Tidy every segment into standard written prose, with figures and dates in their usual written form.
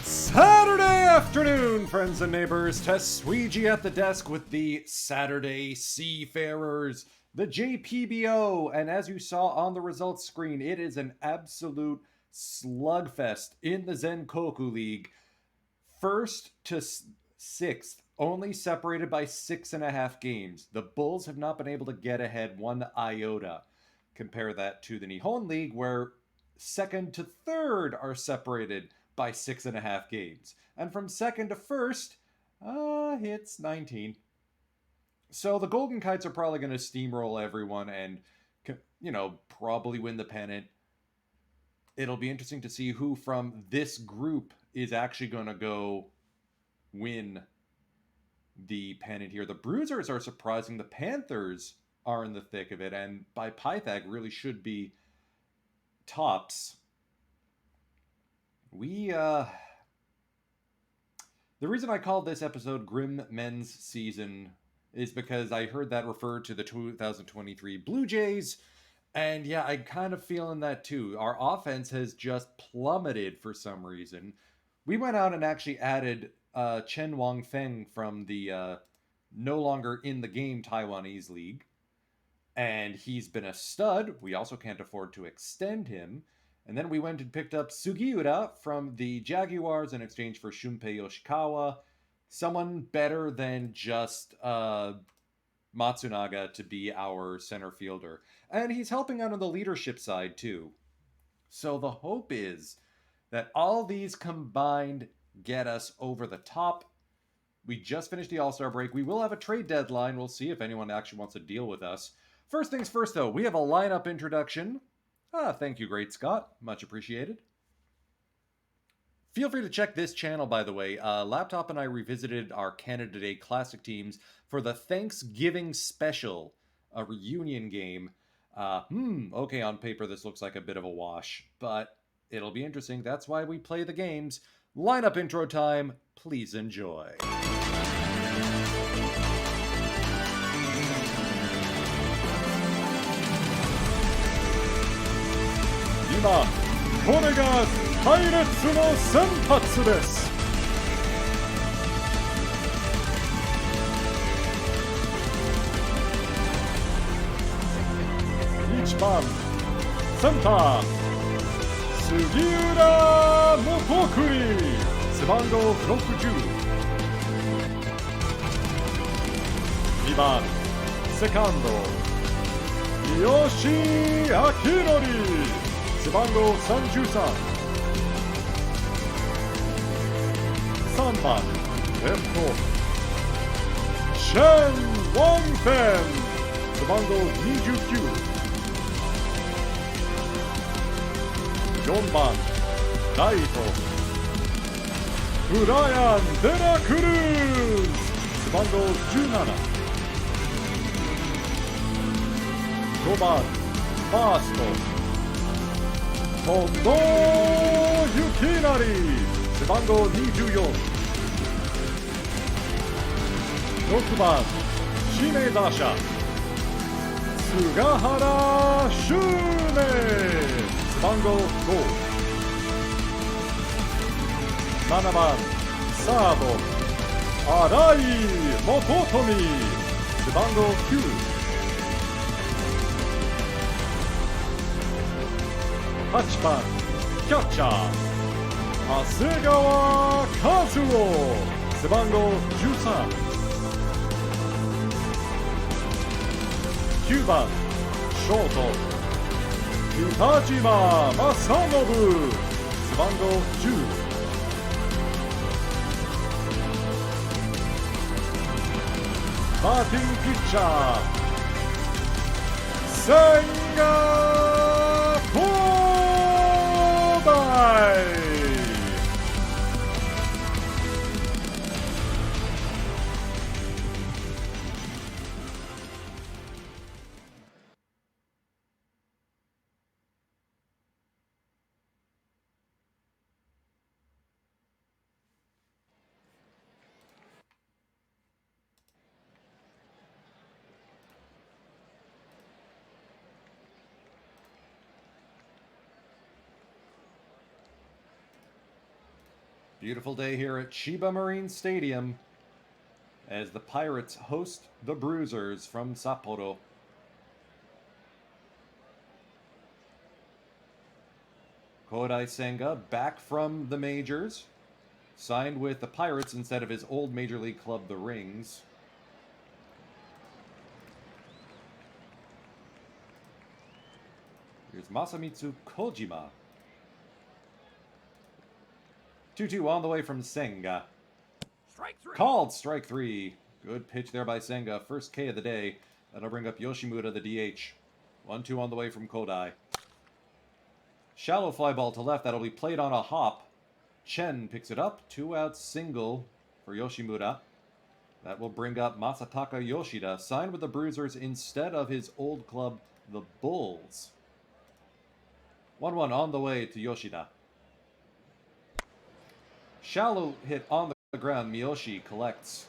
Saturday afternoon, friends and neighbors. Tesweegie at the desk with the Saturday Seafarers, the JPBO, and as you saw on the results screen, it is an absolute slugfest in the Zenkoku League. First to sixth, only separated by 6.5 games. The Bulls have not been able to get ahead one iota. Compare that to the Nihon League, where second to third are separated by 6.5 games. And from second to first, it's 19. So the Golden Kites are probably going to steamroll everyone and, probably win the pennant. It'll be interesting to see who from this group is actually going to go win the pennant here. The Bruisers are surprising. The Panthers are in the thick of it, and by Pythag really should be tops. We The reason I called this episode Grim Men's Season is because I heard that referred to the 2023 Blue Jays. And yeah, I'm kind of feeling that too. Our offense has just plummeted for some reason. We went out and actually added Chen Wang Feng from the no longer in the game Taiwanese league. And he's been a stud. We also can't afford to extend him. And then we went and picked up Sugiura from the Jaguars in exchange for Shunpei Yoshikawa. Someone better than just Matsunaga to be our center fielder. And he's helping out on the leadership side too. So the hope is that all these combined get us over the top. We just finished the All-Star break. We will have a trade deadline. We'll see if anyone actually wants to deal with us. First things first, though, we have a lineup introduction. Thank you, Great Scott. Much appreciated. Feel free to check this channel, by the way. Laptop and I revisited our Canada Day Classic teams for the Thanksgiving special, a reunion game. Okay, on paper this looks like a bit of a wash, but it'll be interesting. That's why we play the games. Lineup intro time. Please enjoy. 今これがパイレーツの先発です。1番センター杉浦元栗背番号60。2番セカンド三好明則背番号33。3番レフトシェン・ワンフェン背番号29。4番ライトブライアン・デラクルーズ背番号17。5番ファースト近藤幸成背番号24。6番指名打者菅原修明背番号5。7番サード新井元富背番号9。8番キャッチャー長谷川和夫背番号13。9番ショート北島正信背番号10。バッティングピッチャー千賀滉大。Beautiful day here at Chiba Marine Stadium as the Pirates host the Bruisers from Sapporo. Kodai Senga back from the majors, signed with the Pirates instead of his old major league club, the Rings. Here's Masamitsu Kojima. 2-2 on the way from Senga. Strike three. Called strike 3. Good pitch there by Senga. First K of the day. That'll bring up Yoshimura, the DH. 1-2 on the way from Kodai. Shallow fly ball to left. That'll be played on a hop. Chen picks it up. 2-out single for Yoshimura. That will bring up Masataka Yoshida, signed with the Bruisers instead of his old club, the Bulls. 1-1 on the way to Yoshida. Shallow hit on the the ground, Miyoshi collects.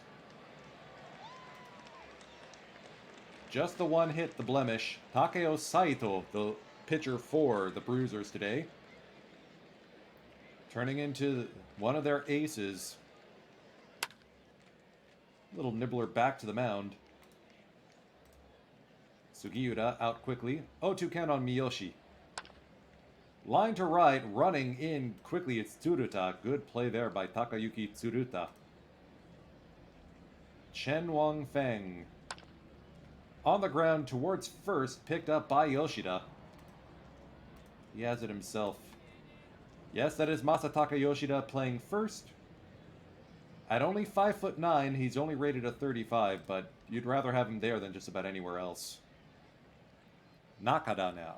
Just the one hit, the blemish. Takeo Saito, the pitcher for the Bruisers today. Turning into one of their aces. Little nibbler back to the mound. Sugiura out quickly. 0-2 count on Miyoshi. Line to right, running in quickly, it's Tsuruta. Good play there by Takayuki Tsuruta. Chen Wang Feng. On the ground towards first, picked up by Yoshida. He has it himself. Yes, that is Masataka Yoshida playing first. At only 5'9", he's only rated a 35, but you'd rather have him there than just about anywhere else. Nakada now.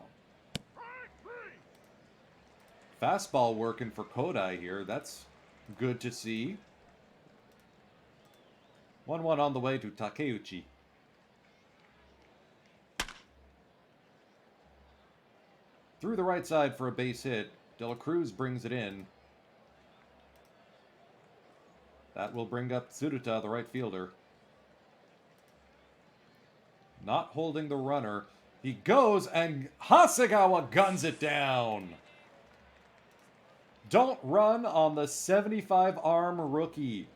Fastball working for Kodai here. That's good to see. 1-1 on the way to Takeuchi. Through the right side for a base hit. De La Cruz brings it in. That will bring up Tsuruta, the right fielder. Not holding the runner. He goes, and Hasegawa guns it down. Don't run on the 75-arm rookie.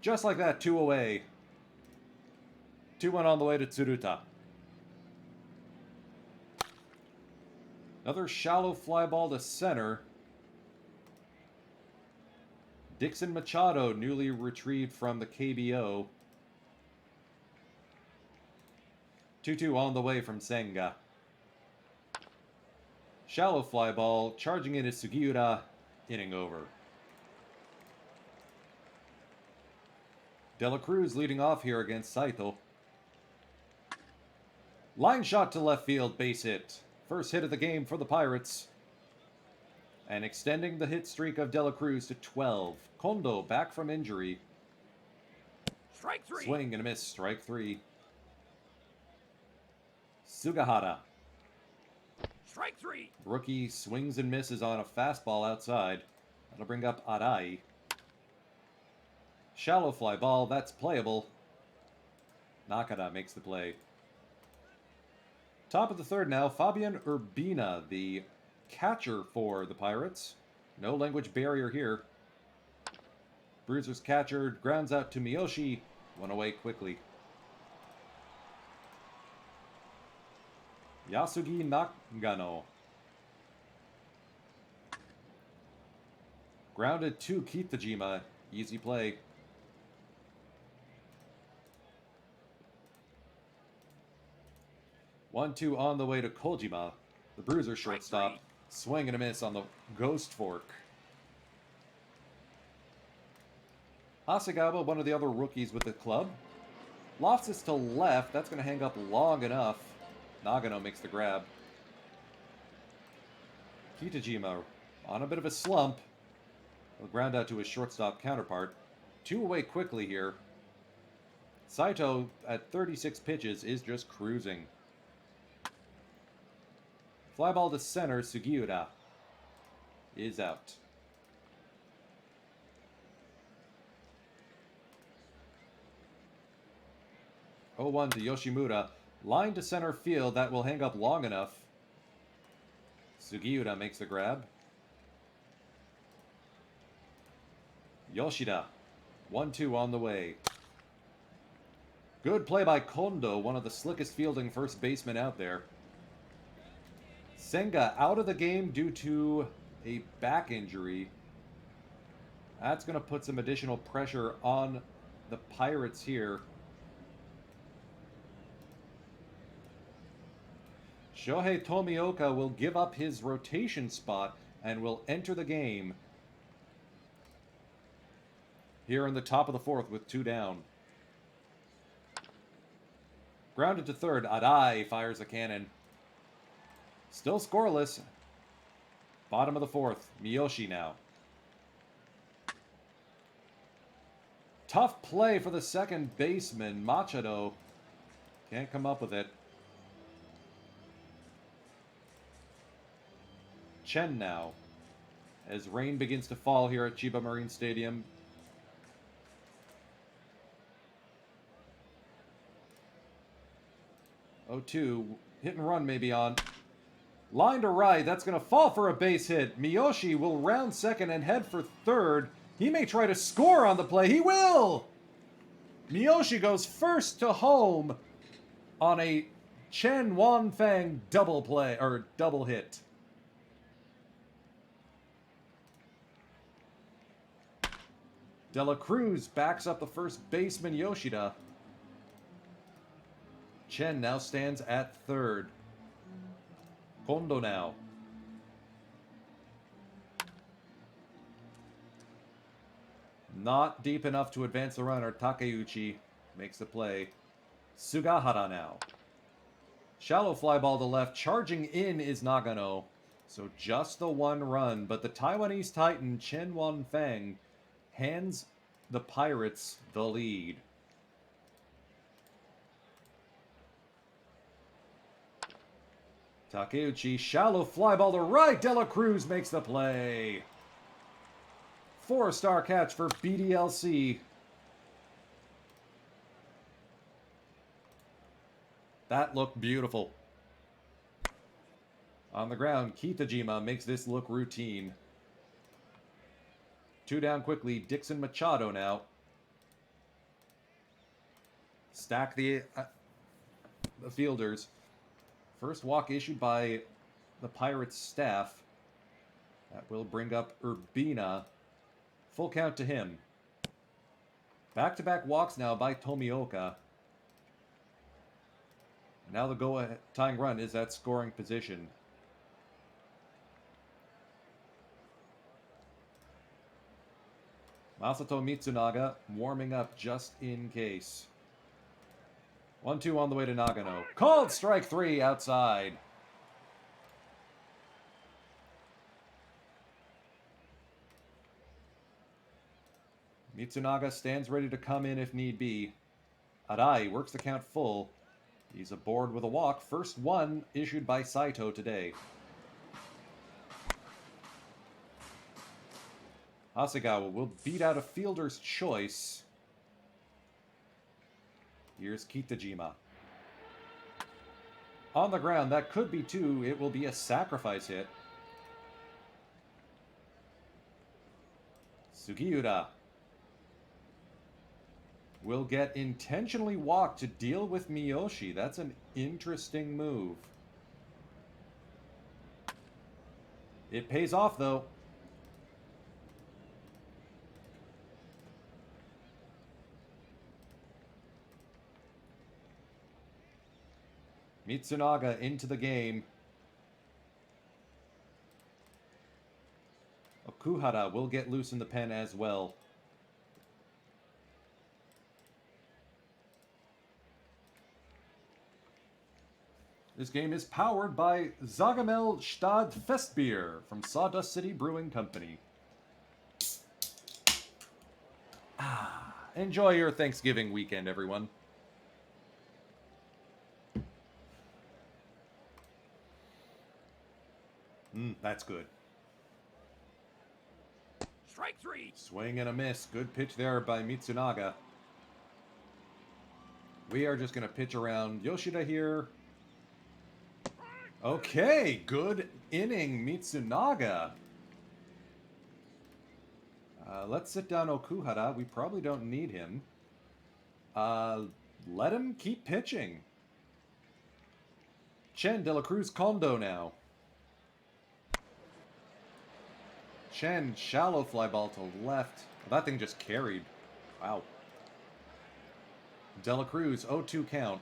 Just like that, 2 away. 2-1 on the way to Tsuruta. Another shallow fly ball to center. Dixon Machado, newly retrieved from the KBO. 2-2 on the way from Senga. Shallow fly ball, charging in is Sugiura, inning over. De La Cruz leading off here against Saito. Line shot to left field, base hit. First hit of the game for the Pirates. And extending the hit streak of De La Cruz to 12. Kondo back from injury. Strike 3. Swing and a miss, strike 3. Sugahara. Strike 3. Rookie swings and misses on a fastball outside. That'll bring up Arai. Shallow fly ball, that's playable. Nakada makes the play. Top of the third now, Fabian Urbina, the catcher for the Pirates. No language barrier here. Bruiser's catcher grounds out to Miyoshi. One away quickly. Yasugi Nagano. Grounded to Kitajima. Easy play. 1-2 on the way to Kojima. The Bruiser shortstop. Swing and a miss on the Ghost Fork. Hasegawa, one of the other rookies with the club. Lofts this to left. That's going to hang up long enough. Nagano makes the grab. Kitajima on a bit of a slump. Will ground out to his shortstop counterpart. 2 away quickly here. Saito, at 36 pitches, is just cruising. Fly ball to center, Sugiura is out. Oh, 0-1 to Yoshimura. Line to center field, that will hang up long enough. Sugiura makes the grab. Yoshida. 1-2 on the way. Good play by Kondo, one of the slickest fielding first basemen out there. Senga out of the game due to a back injury. That's going to put some additional pressure on the Pirates here. Shohei Tomioka will give up his rotation spot and will enter the game here in the top of the fourth with 2 down. Grounded to third, Adai fires a cannon. Still scoreless. Bottom of the fourth, Miyoshi now. Tough play for the second baseman, Machado. Can't come up with it. Chen now. as rain begins to fall here at Chiba Marine Stadium. Oh, 2. Hit and run maybe on. Line to right. That's going to fall for a base hit. Miyoshi will round second and head for third. He may try to score on the play. He will! Miyoshi goes first to home on a Chen Wanfang double play, or double hit. De La Cruz backs up the first baseman Yoshida. Chen now stands at third. Kondo now. Not deep enough to advance the runner. Takeuchi makes the play. Sugahara now. Shallow fly ball to left. Charging in is Nagano. So just the one run. But the Taiwanese Titan, Chen Wanfang, hands the Pirates the lead. Takeuchi, shallow fly ball to right. De La Cruz makes the play. 4-star catch for BDLC. That looked beautiful. On the ground, Kitajima makes this look routine. 2 down quickly. Dixon Machado now. Stack the fielders. First walk issued by the Pirates staff. That will bring up Urbina. Full count to him. Back-to-back walks now by Tomioka. Now the go-ahead tying run is at scoring position. Masato Mitsunaga warming up just in case. 1-2 on the way to Nagano. Called strike 3 outside. Mitsunaga stands ready to come in if need be. Arai works the count full. He's aboard with a walk. First one issued by Saito today. Hasegawa will beat out a fielder's choice. Here's Kitajima. On the ground, that could be 2. It will be a sacrifice hit. Sugiura will get intentionally walked to deal with Miyoshi. That's an interesting move. It pays off, though. Mitsunaga into the game. Okuhara will get loose in the pen as well. This game is powered by Zagamel Stad Festbier from Sawdust City Brewing Company. Enjoy your Thanksgiving weekend, everyone. That's good. Strike 3. Swing and a miss. Good pitch there by Mitsunaga. We are just going to pitch around Yoshida here. Okay, good inning, Mitsunaga. Let's sit down Okuhara. We probably don't need him. Let him keep pitching. Chen, De La Cruz, Kondo now. Chen, shallow fly ball to left. That thing just carried. Wow. De La Cruz, 0-2 count.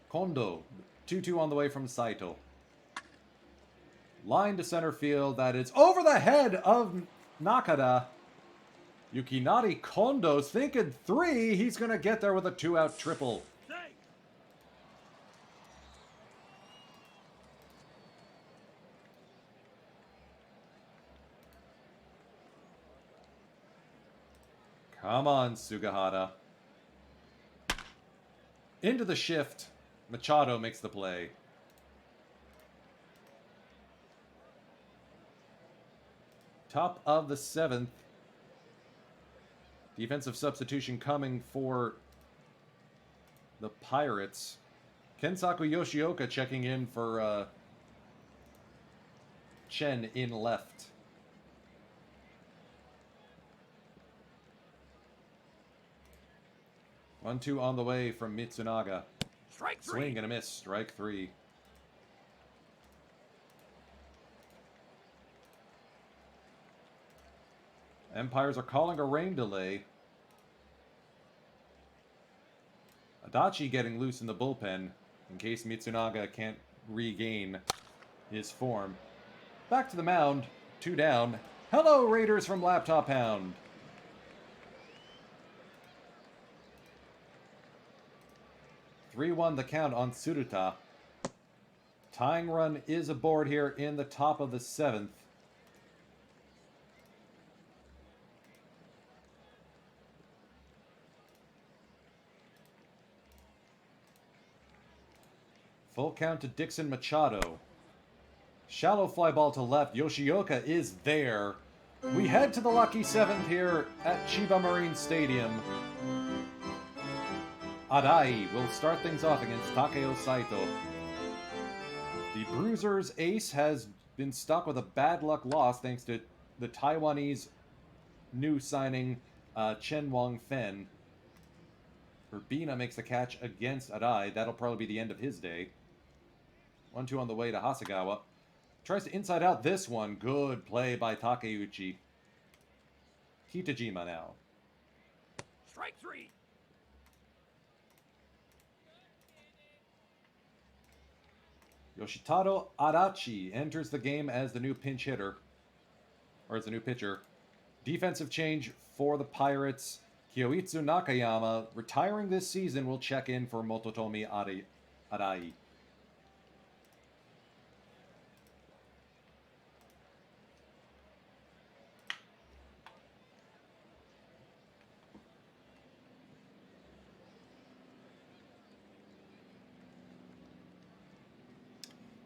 Kondo, 2-2 on the way from Saito. Line to center field. That is over the head of Nakada. Yukinari Kondo's thinking 3. He's going to get there with a 2-out triple. Come on, Sugahara. Into the shift. Machado makes the play. Top of the 7th. Defensive substitution coming for the Pirates. Kensaku Yoshioka checking in for Chen in left. One, two on the way from Mitsunaga. Strike 3. Swing and a miss. Strike 3. Empires are calling a rain delay. Adachi getting loose in the bullpen in case Mitsunaga can't regain his form. Back to the mound. 2 down. Hello, Raiders from Laptop Hound. (3-1) the count on Tsuruta. Tying run is aboard here in the top of the 7th. Full count to Dixon Machado. Shallow fly ball to left. Yoshioka is there. We head to the lucky 7th here at Chiba Marine Stadium. Adai will start things off against Takeo Saito. The Bruisers ace has been stuck with a bad luck loss thanks to the Taiwanese new signing Chen Wang-fen. Urbina makes the catch against Adai. That'll probably be the end of his day. 1-2 on the way to Hasegawa. Tries to inside out this one. Good play by Takeuchi. Kitajima now. Strike 3. Yoshitaro Adachi enters the game as the new pinch hitter. Or as the new pitcher. Defensive change for the Pirates. Kyoitsu Nakayama, retiring this season, will check in for Mototomi Arai.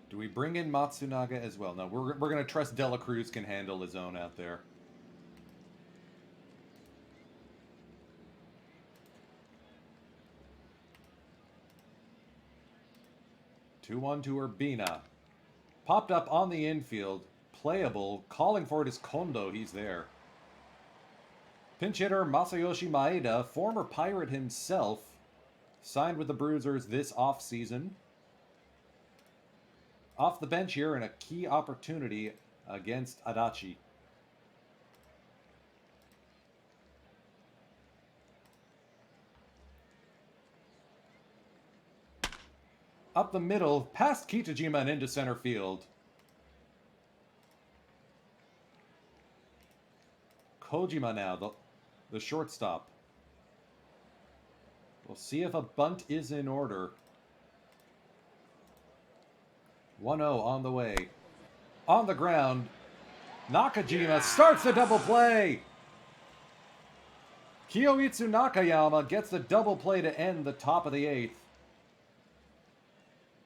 Do we bring in Matsunaga as well? No, we're going to trust Dela Cruz can handle his own out there. (2-1) to Urbina. Popped up on the infield. Playable. Calling for it is Kondo. He's there. Pinch hitter Masayoshi Maeda, former Pirate himself, signed with the Bruisers this offseason. Off the bench here in a key opportunity against Adachi. Up the middle, past Kitajima and into center field. Kojima now, the shortstop. We'll see if a bunt is in order. 1-0 on the way. On the ground, Nakajima starts the double play. Kyoitsu Nakayama gets the double play to end the top of the 8th.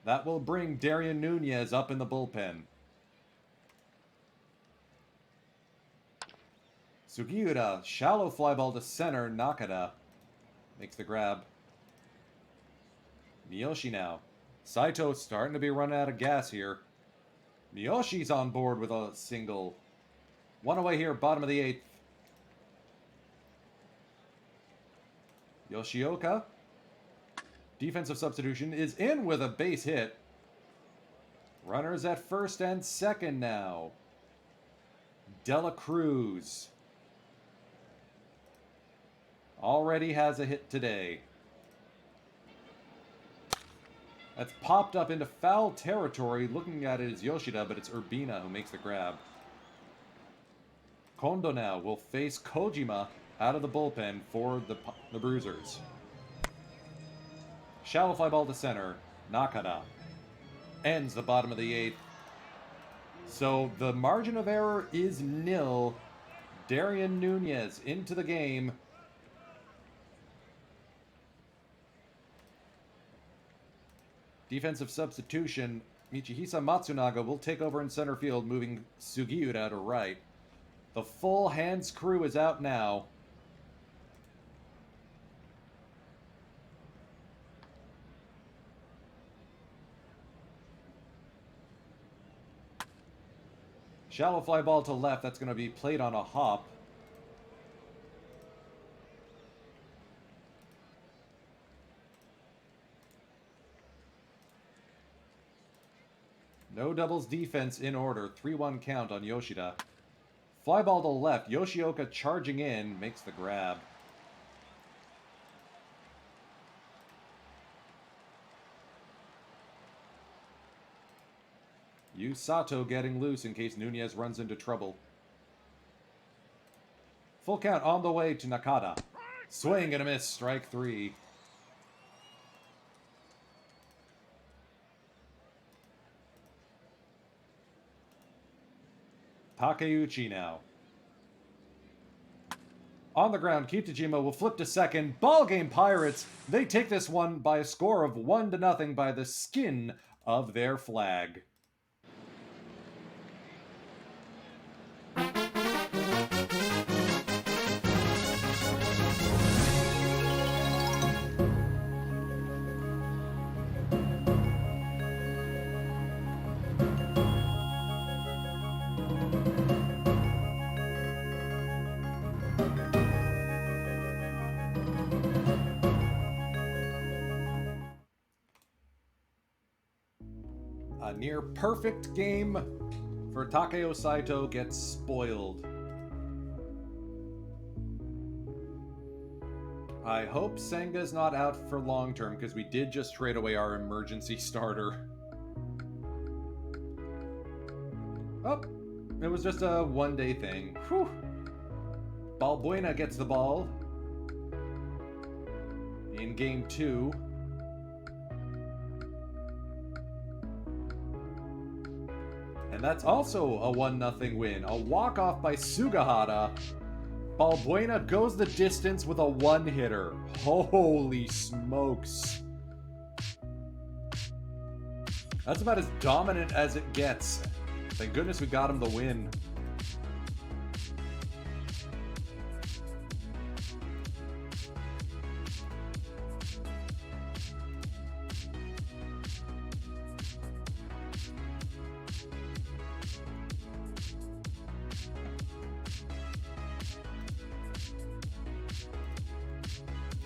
That will bring Darian Nunez up in the bullpen. Sugiura, shallow fly ball to center. Nakada makes the grab. Miyoshi now. Saito starting to be running out of gas here. Miyoshi's on board with a single. One away here, bottom of the 8th. Yoshioka. Defensive substitution is in with a base hit. Runners at first and second now. Dela Cruz already has a hit today. That's popped up into foul territory. Looking at it is Yoshida, but it's Urbina who makes the grab. Kondo now will face Kojima out of the bullpen for the Bruisers. Shallow fly ball to center. Nakada ends the bottom of the 8th. So the margin of error is nil. Darian Nunez into the game. Defensive substitution. Michihisa Matsunaga will take over in center field, moving Sugiura to right. The full hands crew is out now. Shallow fly ball to left. That's going to be played on a hop. No doubles defense in order. 3-1 count on Yoshida. Fly ball to left. Yoshioka charging in. Makes the grab. Yu Sato getting loose in case Nunez runs into trouble. Full count on the way to Nakata. Swing and a miss. Strike 3. Takeuchi now. On the ground, Kitajima will flip to second. Ball game Pirates. They take this one by a score of 1-0 by the skin of their flag. A near perfect game for Takeo Saito gets spoiled. I hope Senga's not out for long term because we did just trade away our emergency starter. Oh, it was just a one-day thing. Whew. Balbuena gets the ball in game 2. And that's also a 1-0 win. A walk-off by Sugahara. Balbuena goes the distance with a one-hitter. Holy smokes. That's about as dominant as it gets. Thank goodness we got him the win.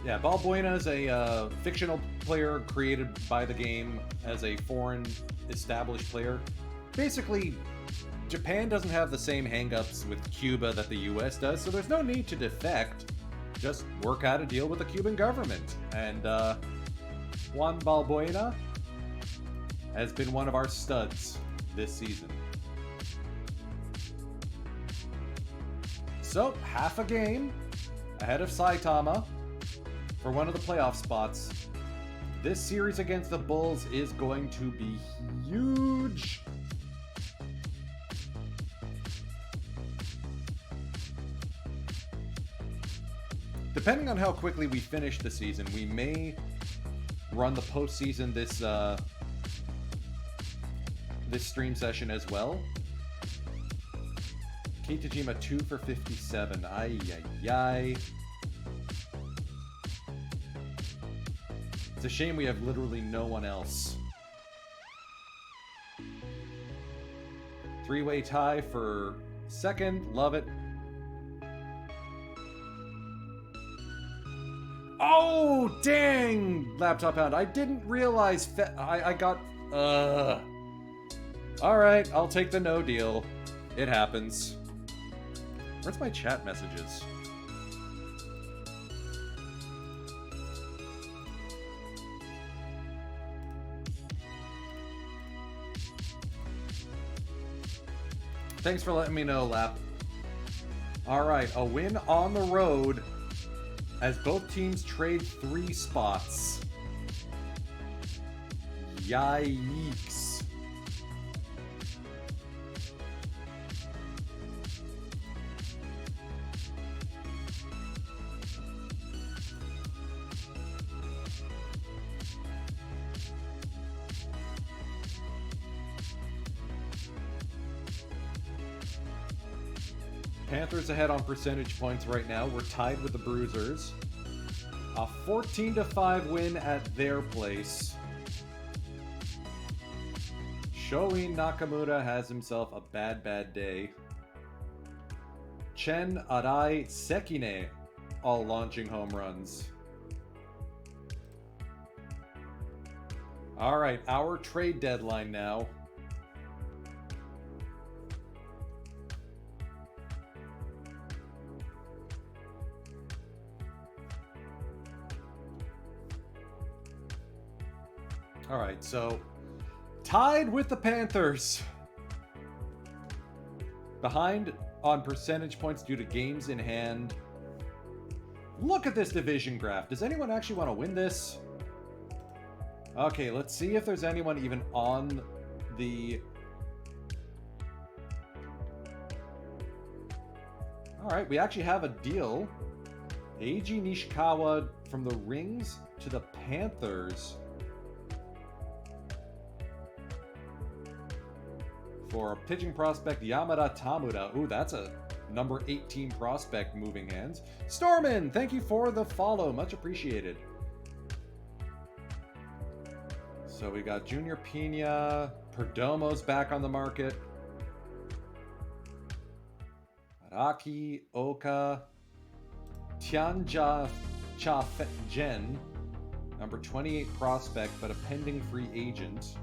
Yeah, Balbuena is a fictional player created by the game as a foreign established player. Basically, Japan doesn't have the same hangups with Cuba that the US does, so there's no need to defect. Just work out a deal with the Cuban government. And Juan Balbuena has been one of our studs this season. So, half a game ahead of Saitama for one of the playoff spots. This series against the Bulls is going to be huge. Depending on how quickly we finish the season, we may run the postseason this stream session as well. Kitajima 2 for 57. Ay, ay, ay. It's a shame we have literally no one else. Three-way tie for second. Love it. Oh, dang! Laptop Hound. I didn't realize I got... Alright, I'll take the no deal. It happens. Where's my chat messages? Thanks for letting me know, Lap. Alright, a win on the road as both teams trade 3 spots. Yikes. Panthers ahead on percentage points right now. We're tied with the Bruisers. A 14-5 win at their place. Shoin Nakamura has himself a bad day. Chen, Arai, Sekine all launching home runs. Alright, our trade deadline now. Alright, so tied with the Panthers. Behind on percentage points due to games in hand. Look at this division graph. Does anyone actually want to win this? Okay, let's see if there's anyone even on the... Alright, we actually have a deal. Eiji Nishikawa from the Rings to the Panthers for a pitching prospect, Yamada Tamura. Ooh, that's a number 18 prospect moving hands. Stormin, thank you for the follow. Much appreciated. So we got Junior Pena. Perdomo's back on the market. Araki, Oka. Tianja Cha-Jen. Number 28 prospect, but a pending free agent.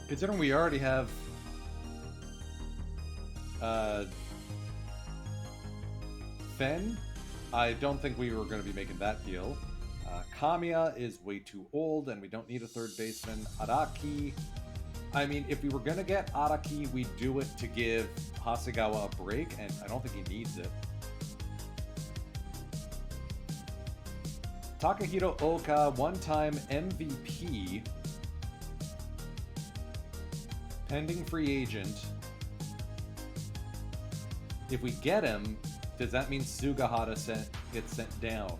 Considering we already have Fen, I don't think we were going to be making that deal. Kamiya is way too old, and we don't need a third baseman. Araki, I mean, if we were going to get Araki, we'd do it to give Hasegawa a break, and I don't think he needs it. Takahiro Oka, one-time MVP. Pending free agent. If we get him, does that mean Sugahara gets sent down?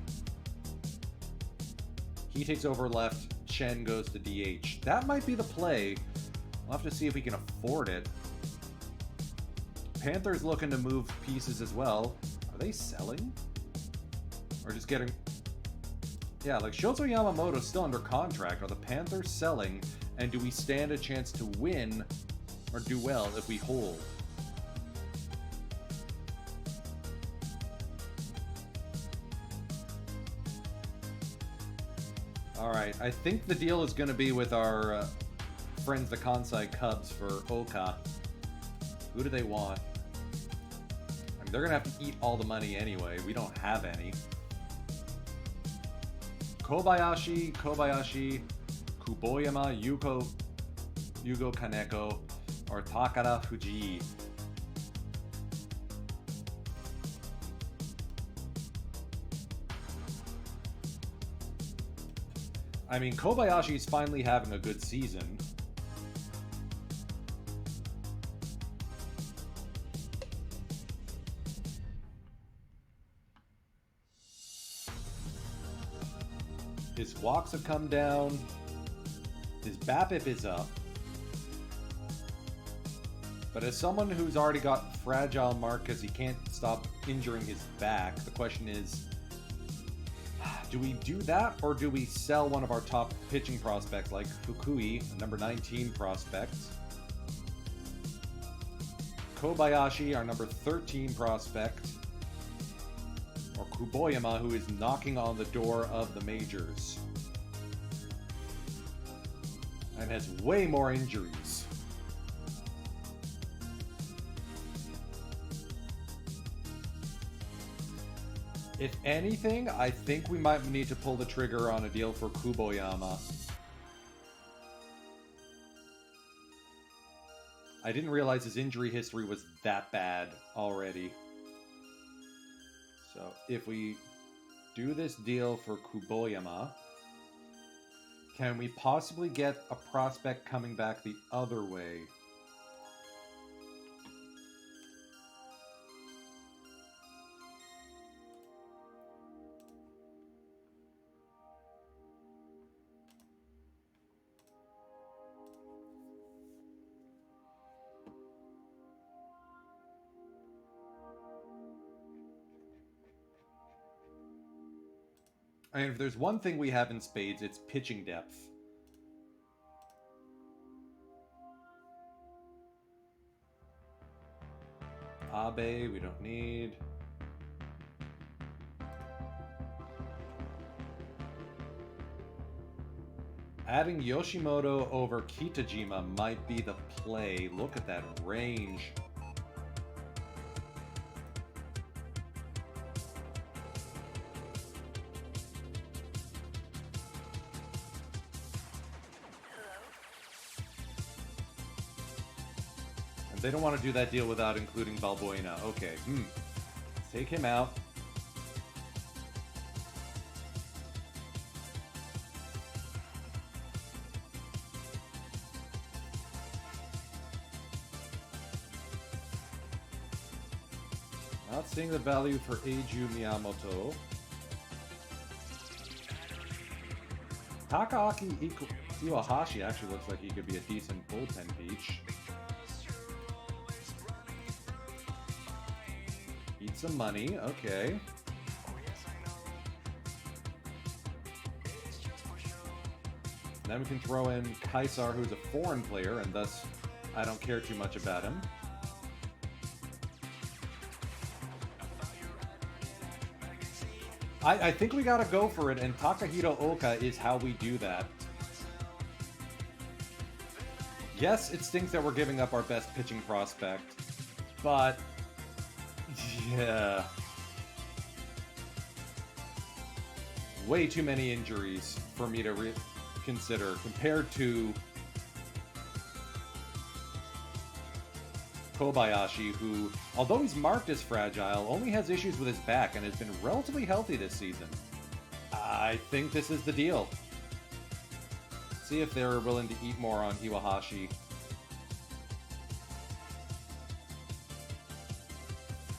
He takes over left, Chen goes to DH. That might be the play. We'll have to see if we can afford it. Panthers looking to move pieces as well. Are they selling? Or just getting... Yeah, like Shoto Yamamoto's still under contract. Are the Panthers selling? And do we stand a chance to win or do well if we hold? Alright, I think the deal is going to be with our friends the Kansai Cubs for Oka. Who do they want? I mean, they're going to have to eat all the money anyway. We don't have any. Kobayashi, Kuboyama, Yugo Kaneko, or Takara Fuji. I mean, Kobayashi's finally having a good season. His walks have come down. His BABIP is up. But as someone who's already got fragile mark because he can't stop injuring his back, the question is, do we do that or do we sell one of our top pitching prospects like Fukui, a number 19 prospect? Kobayashi, our number 13 prospect. Or Kuboyama, who is knocking on the door of the majors. And has way more injuries. If anything, I think we might need to pull the trigger on a deal for Kuboyama. I didn't realize his injury history was that bad already. So if we do this deal for Kuboyama, can we possibly get a prospect coming back the other way? I mean, if there's one thing we have in spades, it's pitching depth. Abe, we don't need. Adding Yoshimoto over Kitajima might be the play. Look at that range. And they don't want to do that deal without including Balbuena. Okay, Let's take him out. Not seeing the value for Eiju Miyamoto. Takaaki Iwahashi actually looks like he could be a decent bullpen peach. Eat some money, okay. Then we can throw in Kaisar, who's a foreign player, and thus I don't care too much about him. I think we gotta go for it, and Takahito Oka is how we do that. Yes, it stinks that we're giving up our best pitching prospect, but yeah. Way too many injuries for me to consider compared to Kobayashi, who, although he's marked as fragile, only has issues with his back and has been relatively healthy this season. I think this is the deal. See if they're willing to eat more on Iwahashi.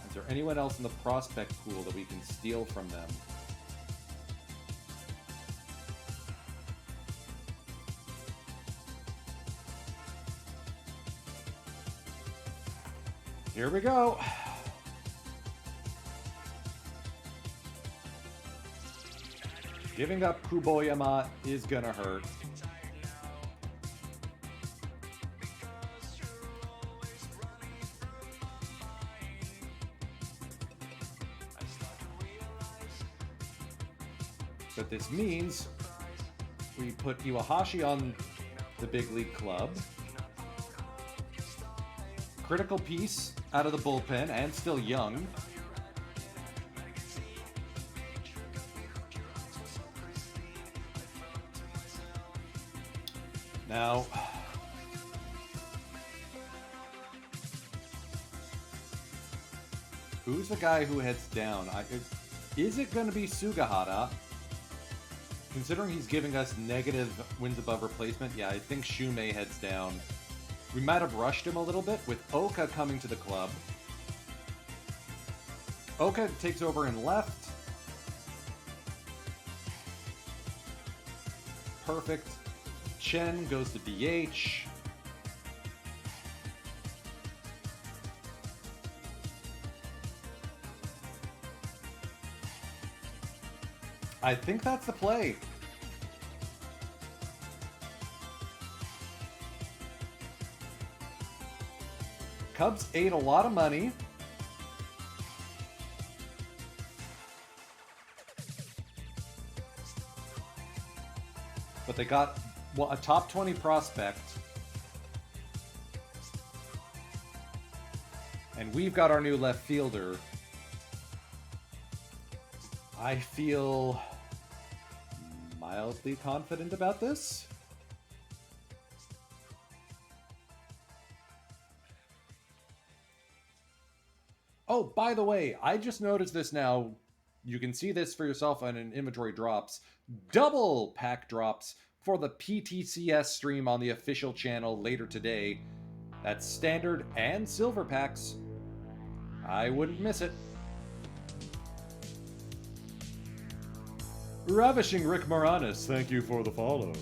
Is there anyone else in the prospect pool that we can steal from them? Here we go. Giving up Kuboyama is gonna hurt. But this means we put Iwahashi on the big league club. Critical piece out of the bullpen and still young. Now, who's the guy who heads down? Is it going to be Sugahara? Considering he's giving us negative wins above replacement, yeah, I think Shumei heads down. We might have rushed him a little bit with Oka coming to the club. Oka takes over in left. Perfect. Chen goes to DH. I think that's the play. Cubs ate a lot of money. But they got a top 20 prospect. And we've got our new left fielder. I feel mildly confident about this. Oh, by the way, I just noticed this now. You can see this for yourself on an inventory drops. Double pack drops for the PTCS stream on the official channel later today. That's standard and silver packs. I wouldn't miss it. Ravishing Rick Moranis, thank you for the follow.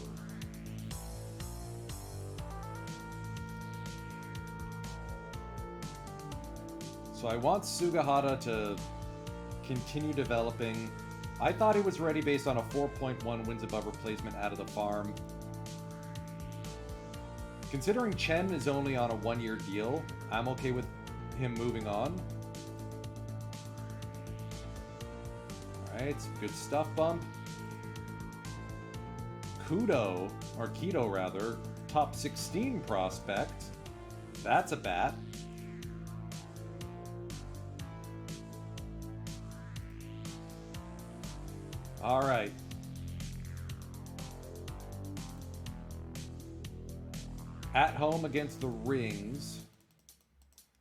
So I want Sugahara to continue developing. I thought he was ready based on a 4.1 wins above replacement out of the farm. Considering Chen is only on a 1-year deal, I'm okay with him moving on. Alright, some good stuff bump. Keto rather, top 16 prospect. That's a bat. Alright. At home against the Rings.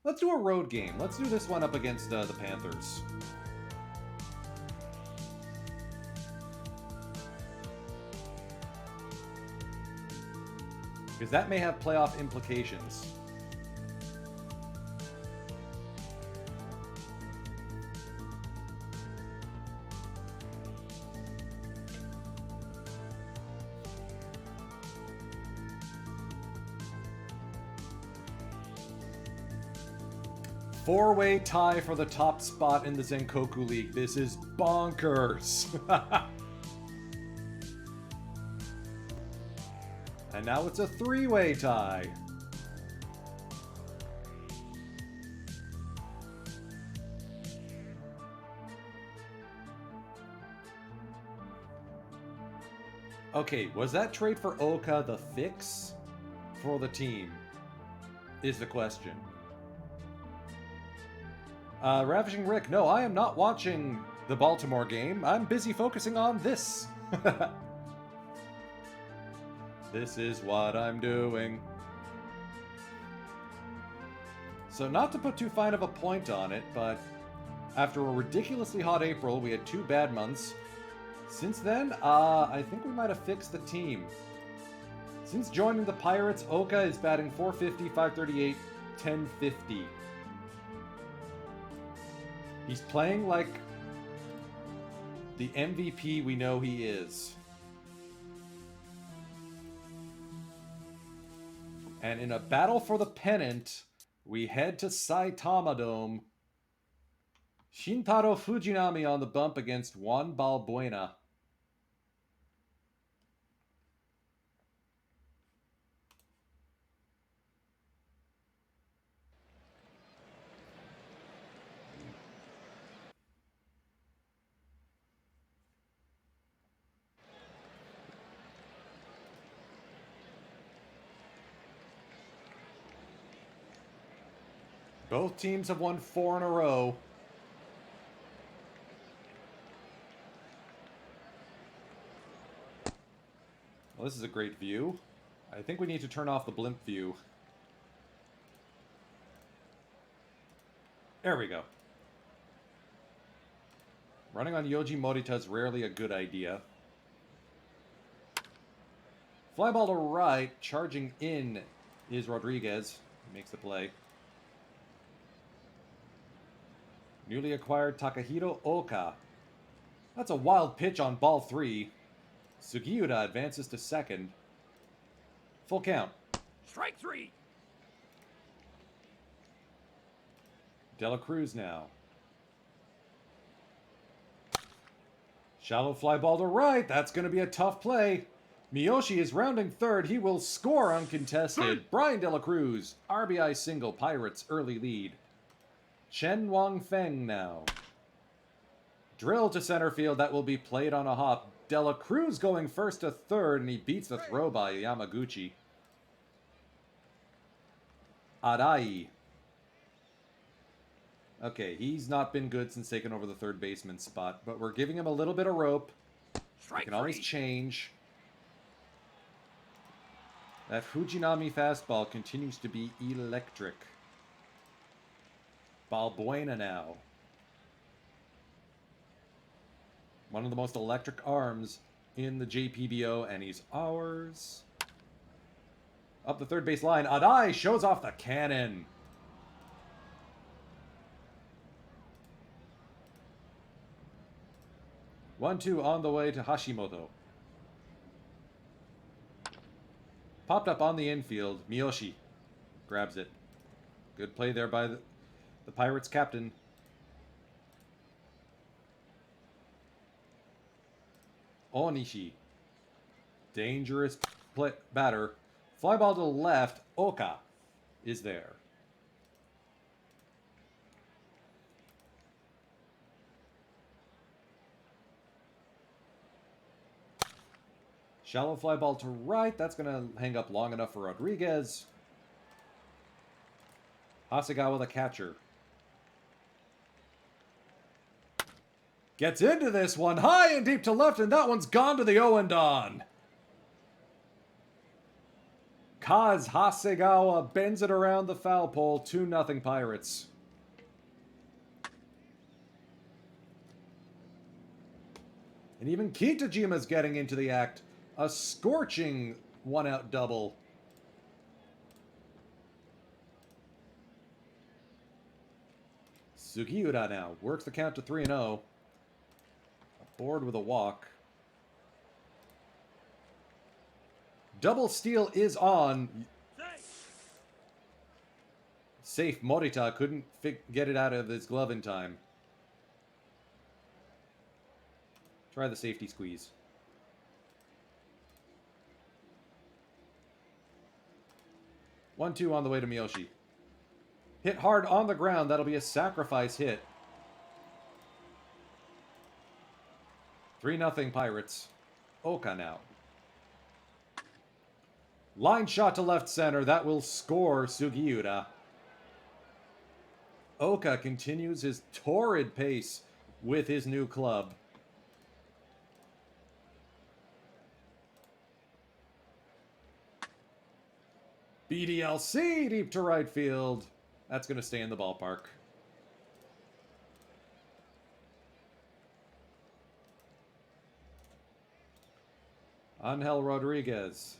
Let's do a road game. Let's do this one up against the Panthers. Because that may have playoff implications. Four-way tie for the top spot in the Zenkoku League. This is bonkers. And now it's a three-way tie. Okay, was that trade for Oka the fix for the team? Is the question. Ravishing Rick, no, I am not watching the Baltimore game. I'm busy focusing on this. This is what I'm doing. So not to put too fine of a point on it, but after a ridiculously hot April, we had 2 bad months. Since then, I think we might have fixed the team. Since joining the Pirates, Oka is batting .450, .538, .1050. He's playing like the MVP we know he is. And in a battle for the pennant, we head to Saitama Dome. Shintaro Fujinami on the bump against Juan Balbuena. Both teams have won 4 in a row. Well, this is a great view. I think we need to turn off the blimp view. There we go. Running on Yoji Morita is rarely a good idea. Fly ball to right, charging in is Rodriguez. He makes the play. Newly acquired Takahiro Oka. That's a wild pitch on ball 3. Sugiura advances to second. Full count. Strike 3. Dela Cruz now. Shallow fly ball to right. That's going to be a tough play. Miyoshi is rounding third. He will score uncontested. Brian Dela Cruz. RBI single. Pirates early lead. Chen Wang Feng now. Drill to center field. That will be played on a hop. Dela Cruz going first to third, and he beats the throw by Yamaguchi. Arai. Okay, he's not been good since taking over the third baseman spot, but we're giving him a little bit of rope. He can always change. That Fujinami fastball continues to be electric. Balbuena now. One of the most electric arms in the JPBO, and he's ours. Up the third base line, Adai shows off the cannon. One-two on the way to Hashimoto. Popped up on the infield. Miyoshi grabs it. Good play there by the Pirates captain. Onishi. Dangerous batter. Fly ball to the left. Oka is there. Shallow fly ball to right. That's going to hang up long enough for Rodriguez. Hasegawa, the catcher. Gets into this one. High and deep to left, and that one's gone to the Owendon. Kaz Hasegawa bends it around the foul pole. 2-0 Pirates. And even Kitajima's getting into the act. A scorching one-out double. Sugiura now works the count to 3-0. Aboard with a walk. Double steal is on. Safe. Morita couldn't get it out of his glove in time. Try the safety squeeze. One-two on the way to Miyoshi. Hit hard on the ground. That'll be a sacrifice hit. 3-0 Pirates. Oka now. Line shot to left center. That will score Sugiura. Oka continues his torrid pace with his new club. BDLC deep to right field. That's going to stay in the ballpark. Angel Rodriguez.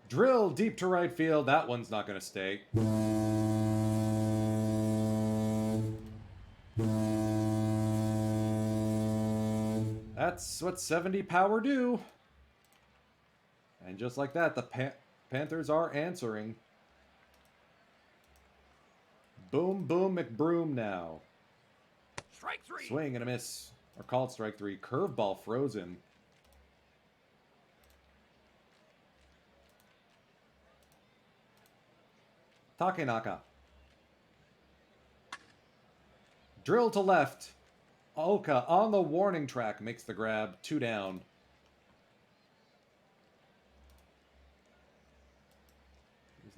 Drill deep to right field. That one's not going to stay. That's what 70 power do. And just like that, the Panthers are answering. Boom, boom, McBroom now. Strike three. Swing and a miss. Or called strike three. Curveball frozen. Takenaka. Drill to left. Oka on the warning track makes the grab. 2 down.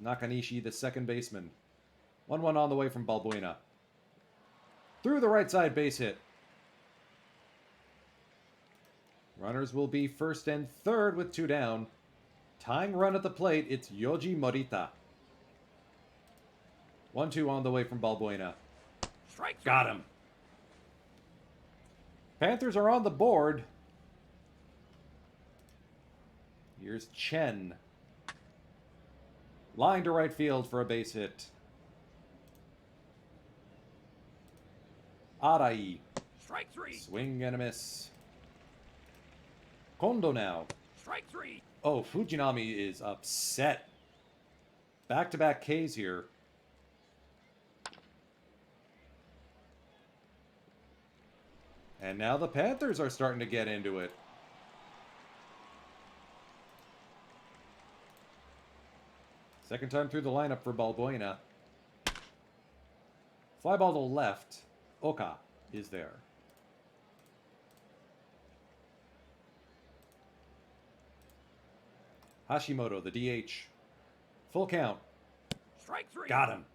Nakanishi, the second baseman. 1-1 on the way from Balbuena. Through the right side base hit. Runners will be first and third with 2 down. Tying run at the plate, it's Yoji Morita. 1-2 on the way from Balbuena. Strike three. Got him. Panthers are on the board. Here's Chen. Line to right field for a base hit. Arai. Strike three. Swing and a miss. Kondo now. Strike three. Oh, Fujinami is upset. Back-to-back Ks here. And now the Panthers are starting to get into it. Second time through the lineup for Balbuena. Fly ball to left. Oka is there. Hashimoto, the DH. Full count. Strike three. Got him.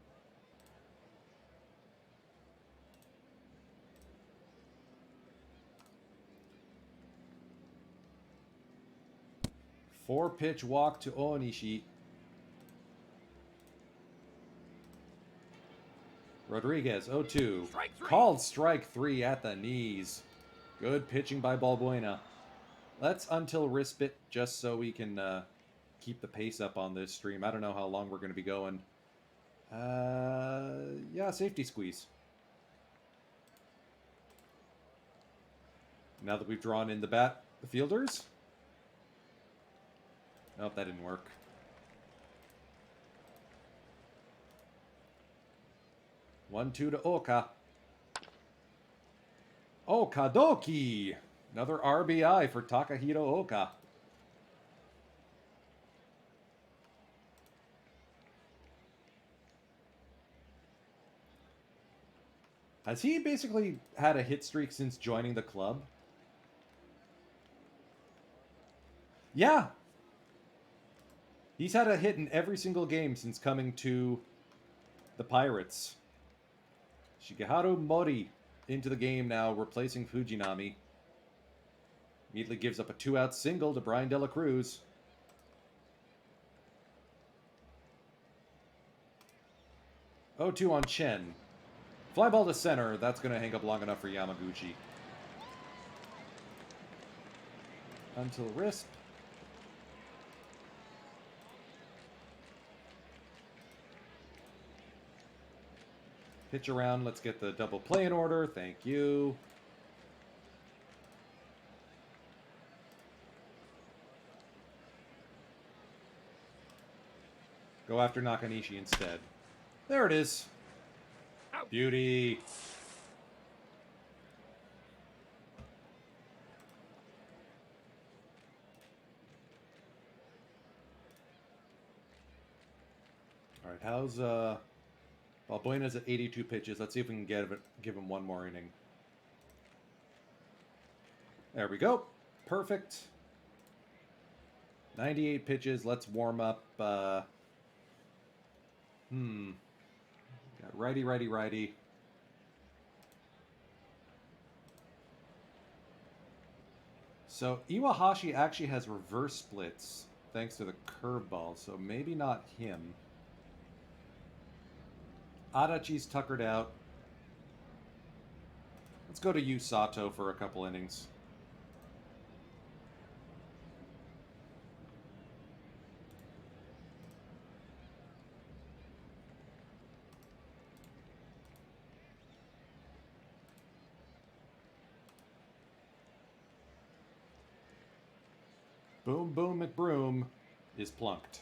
Four-pitch walk to Onishi. Rodriguez, 0-2. Strike three. Called strike three at the knees. Good pitching by Balbuena. Let's until Rispit just so we can keep the pace up on this stream. I don't know how long we're going to be going. Yeah, safety squeeze. Now that we've drawn in the fielders. Nope, that didn't work. One, two to Oka. Okadoki! Another RBI for Takahito Oka. Has he basically had a hit streak since joining the club? Yeah! He's had a hit in every single game since coming to the Pirates. Shigeharu Mori into the game now, replacing Fujinami. Immediately gives up a 2-out single to Brian De La Cruz. 0-2 on Chen. Fly ball to center. That's going to hang up long enough for Yamaguchi. Until wrist. Pitch around. Let's get the double play in order. Thank you. Go after Nakanishi instead. There it is. Out. Beauty. All right, how's Balbuena's at 82 pitches. Let's see if we can give him one more inning. There we go. Perfect. 98 pitches. Let's warm up. Got righty, righty, righty. So Iwahashi actually has reverse splits thanks to the curveball, so maybe not him. Adachi's tuckered out. Let's go to Yu Sato for a couple innings. Boom Boom McBroom is plunked.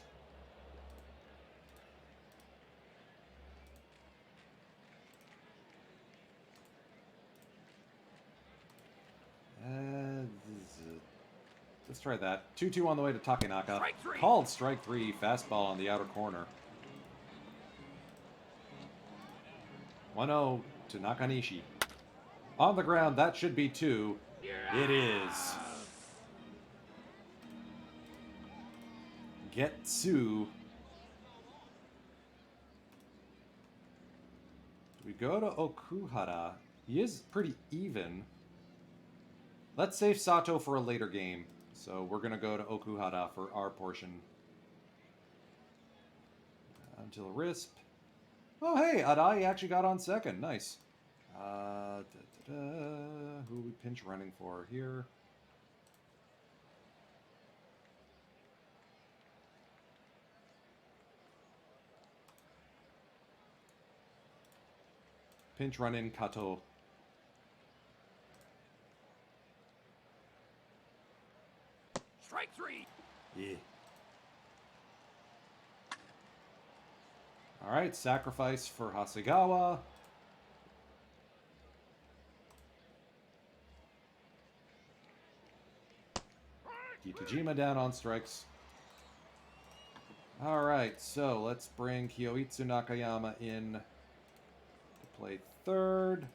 Let's try that. 2-2 on the way to Takenaka. Strike three. Called strike three. Fastball on the outer corner. 1-0 to Nakanishi. On the ground, that should be 2. It is. Getsu. Do we go to Okuhara? He is pretty even. Let's save Sato for a later game. So we're going to go to Okuhara for our portion. Until Risp. Oh, hey, Adai actually got on second. Nice. Who are we pinch running for here? Pinch run in Kato. Strike three. Yeah. All right, sacrifice for Hasegawa. Kitajima down on strikes. All right, so let's bring Kyoitsu Nakayama in to play third.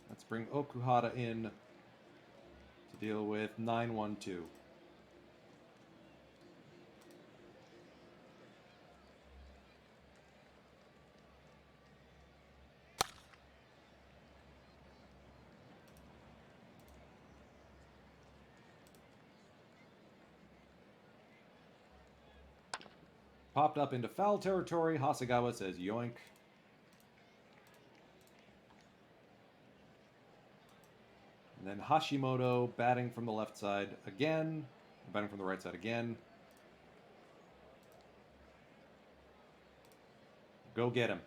Let's bring Okuhara in to deal with 9-1-2. Popped up into foul territory. Hasegawa says yoink. And then Hashimoto batting from the left side again. Batting from the right side again. Go get him.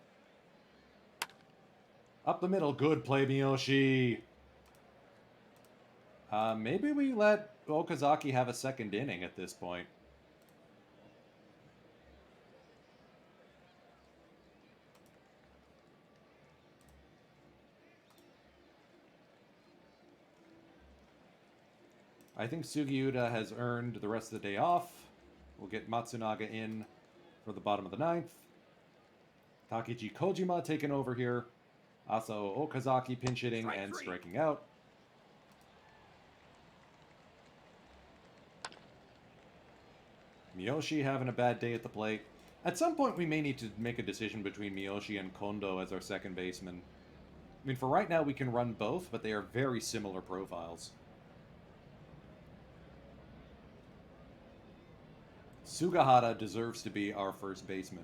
Up the middle. Good play, Miyoshi. Maybe we let Okazaki have a second inning at this point. I think Sugiura has earned the rest of the day off. We'll get Matsunaga in for the bottom of the ninth. Takechi Kojima taking over here. Asao Okazaki pinch hitting Strike and three. striking out. Miyoshi having a bad day at the plate. At some point, we may need to make a decision between Miyoshi and Kondo as our second baseman. I mean, for right now, we can run both, but they are very similar profiles. Sugahara deserves to be our first baseman.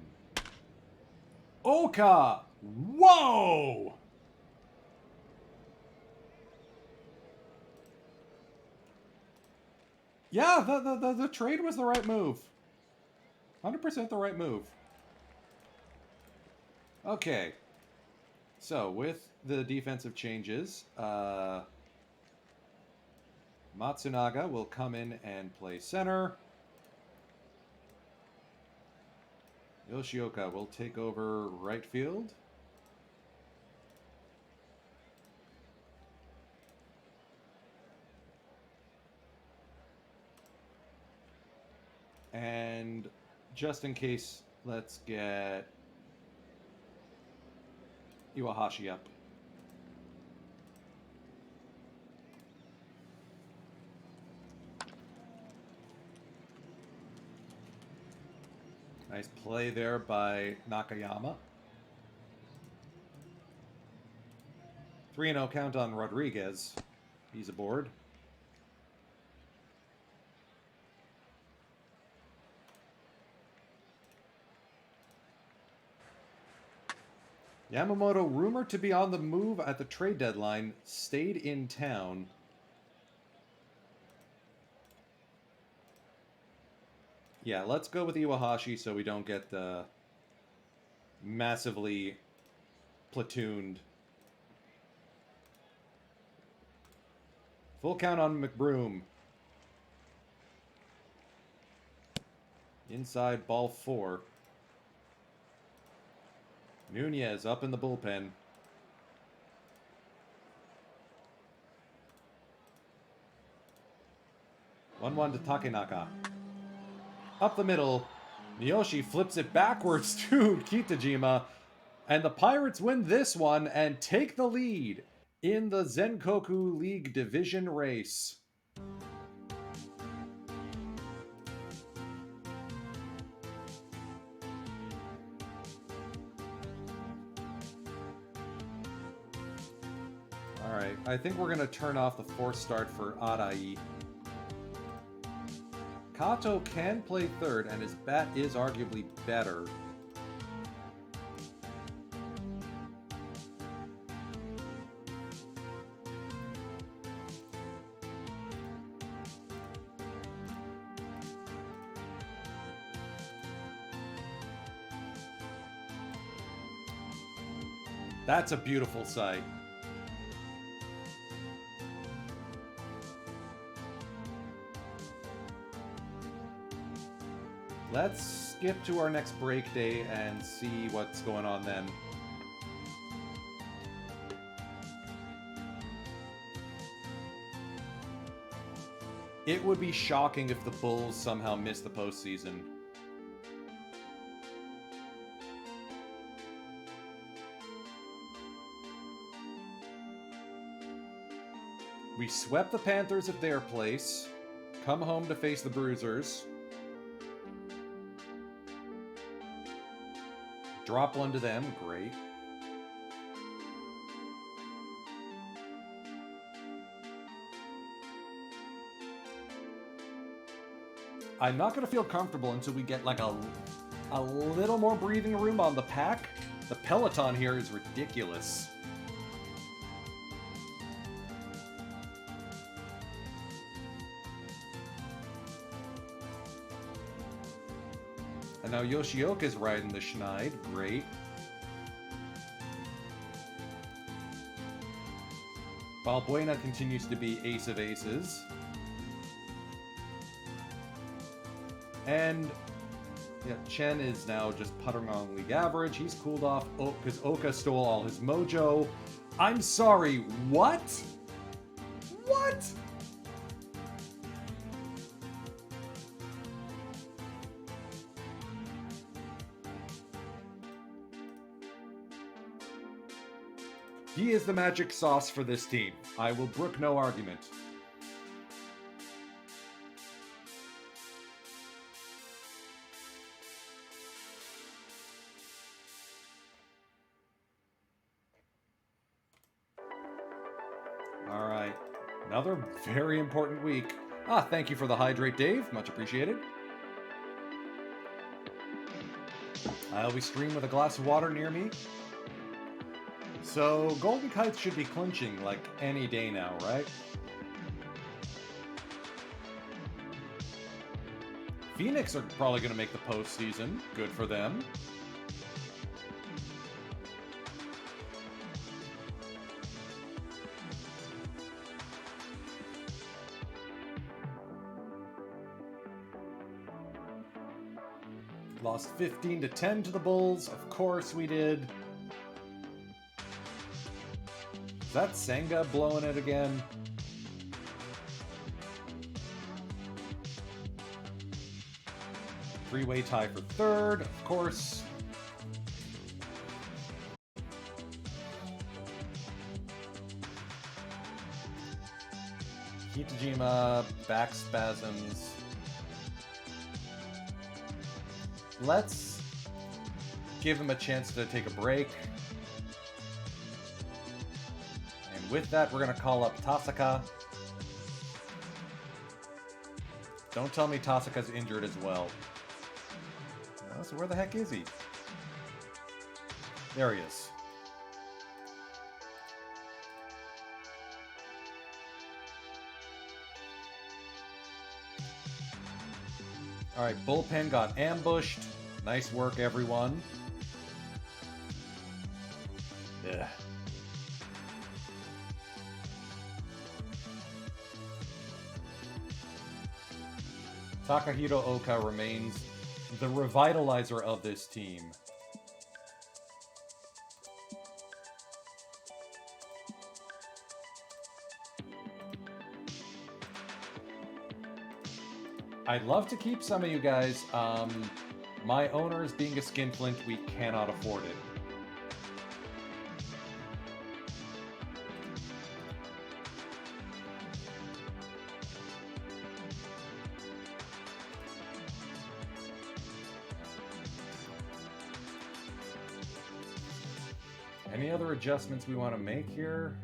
Oka! Whoa! Yeah, the trade was the right move. 100% the right move. Okay. So, with the defensive changes, Matsunaga will come in and play center. Yoshioka will take over right field. And just in case, let's get Iwahashi up. Nice play there by Nakayama. 3-0 count on Rodriguez. He's aboard. Yamamoto, rumored to be on the move at the trade deadline, stayed in town. Yeah, let's go with Iwahashi so we don't get massively platooned. Full count on McBroom. Inside ball 4. Nunez up in the bullpen. One to Takenaka. Up the middle. Miyoshi flips it backwards to Kitajima. And the Pirates win this one and take the lead in the Zenkoku League division race. Alright, I think we're going to turn off the force start for Arai. Kato can play third, and his bat is arguably better. That's a beautiful sight. Let's skip to our next break day and see what's going on then. It would be shocking if the Bulls somehow missed the postseason. We swept the Panthers at their place, come home to face the Bruisers, drop one to them, great. I'm not going to feel comfortable until we get like a little more breathing room on the pack. The Peloton here is ridiculous. And now Yoshioka's riding the Schneid. Great. Balbuena continues to be ace of aces. And yeah, Chen is now just puttering on league average. He's cooled off because Oka stole all his mojo. I'm sorry, what? What? He is the magic sauce for this team. I will brook no argument. All right. Another very important week. Thank you for the hydrate, Dave. Much appreciated. I always stream with a glass of water near me. So, Golden Kites should be clinching like any day now, right? Phoenix are probably going to make the postseason. Good for them. Lost 15-10 to the Bulls. Of course we did. Is that Senga blowing it again? Three-way tie for third, of course. Kitajima, back spasms. Let's give him a chance to take a break. And with that, we're going to call up Tasaka. Don't tell me Tasaka's injured as well. Oh, so where the heck is he? There he is. Alright, bullpen got ambushed. Nice work, everyone. Yeah. Takahiro Oka remains the revitalizer of this team. I'd love to keep some of you guys. My owners being a skinflint, we cannot afford it. Any other adjustments we want to make here?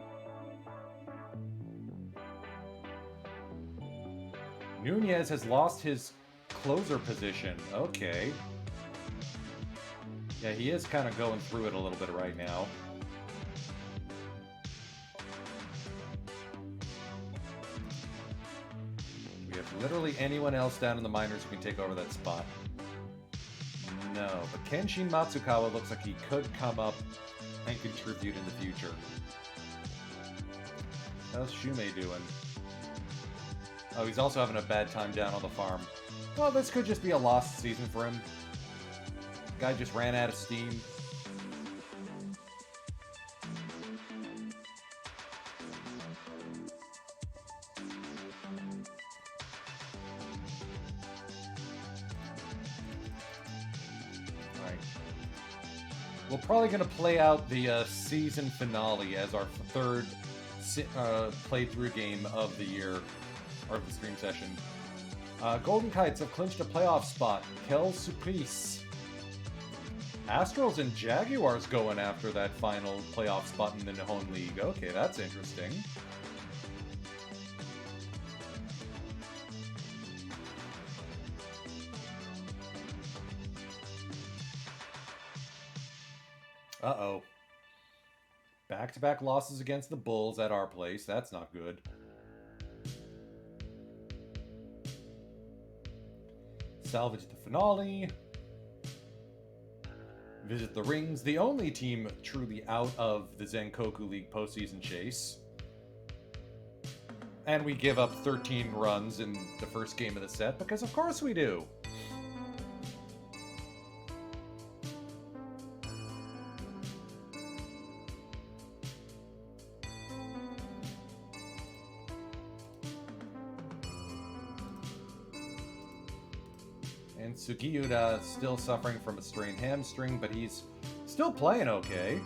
Nunez has lost his closer position. Okay. Yeah, he is kind of going through it a little bit right now. We have literally anyone else down in the minors who can take over that spot. No, but Kenshin Matsukawa looks like he could come up and contribute in the future. How's Shumei doing? Oh, he's also having a bad time down on the farm. Well, this could just be a lost season for him. Guy just ran out of steam. Alright. We're probably going to play out the season finale as our third playthrough game of the year. Or of the stream session. Golden Kites have clinched a playoff spot. Quelle surprise. Astrals and Jaguars going after that final playoff spot in the Nihon League. Okay, that's interesting. Uh-oh. Back-to-back losses against the Bulls at our place. That's not good. Salvage the finale. Visit the rings, the only team truly out of the Zenkoku League postseason chase. And we give up 13 runs in the first game of the set, because of course we do. And Sugiura still suffering from a strained hamstring, but he's still playing okay.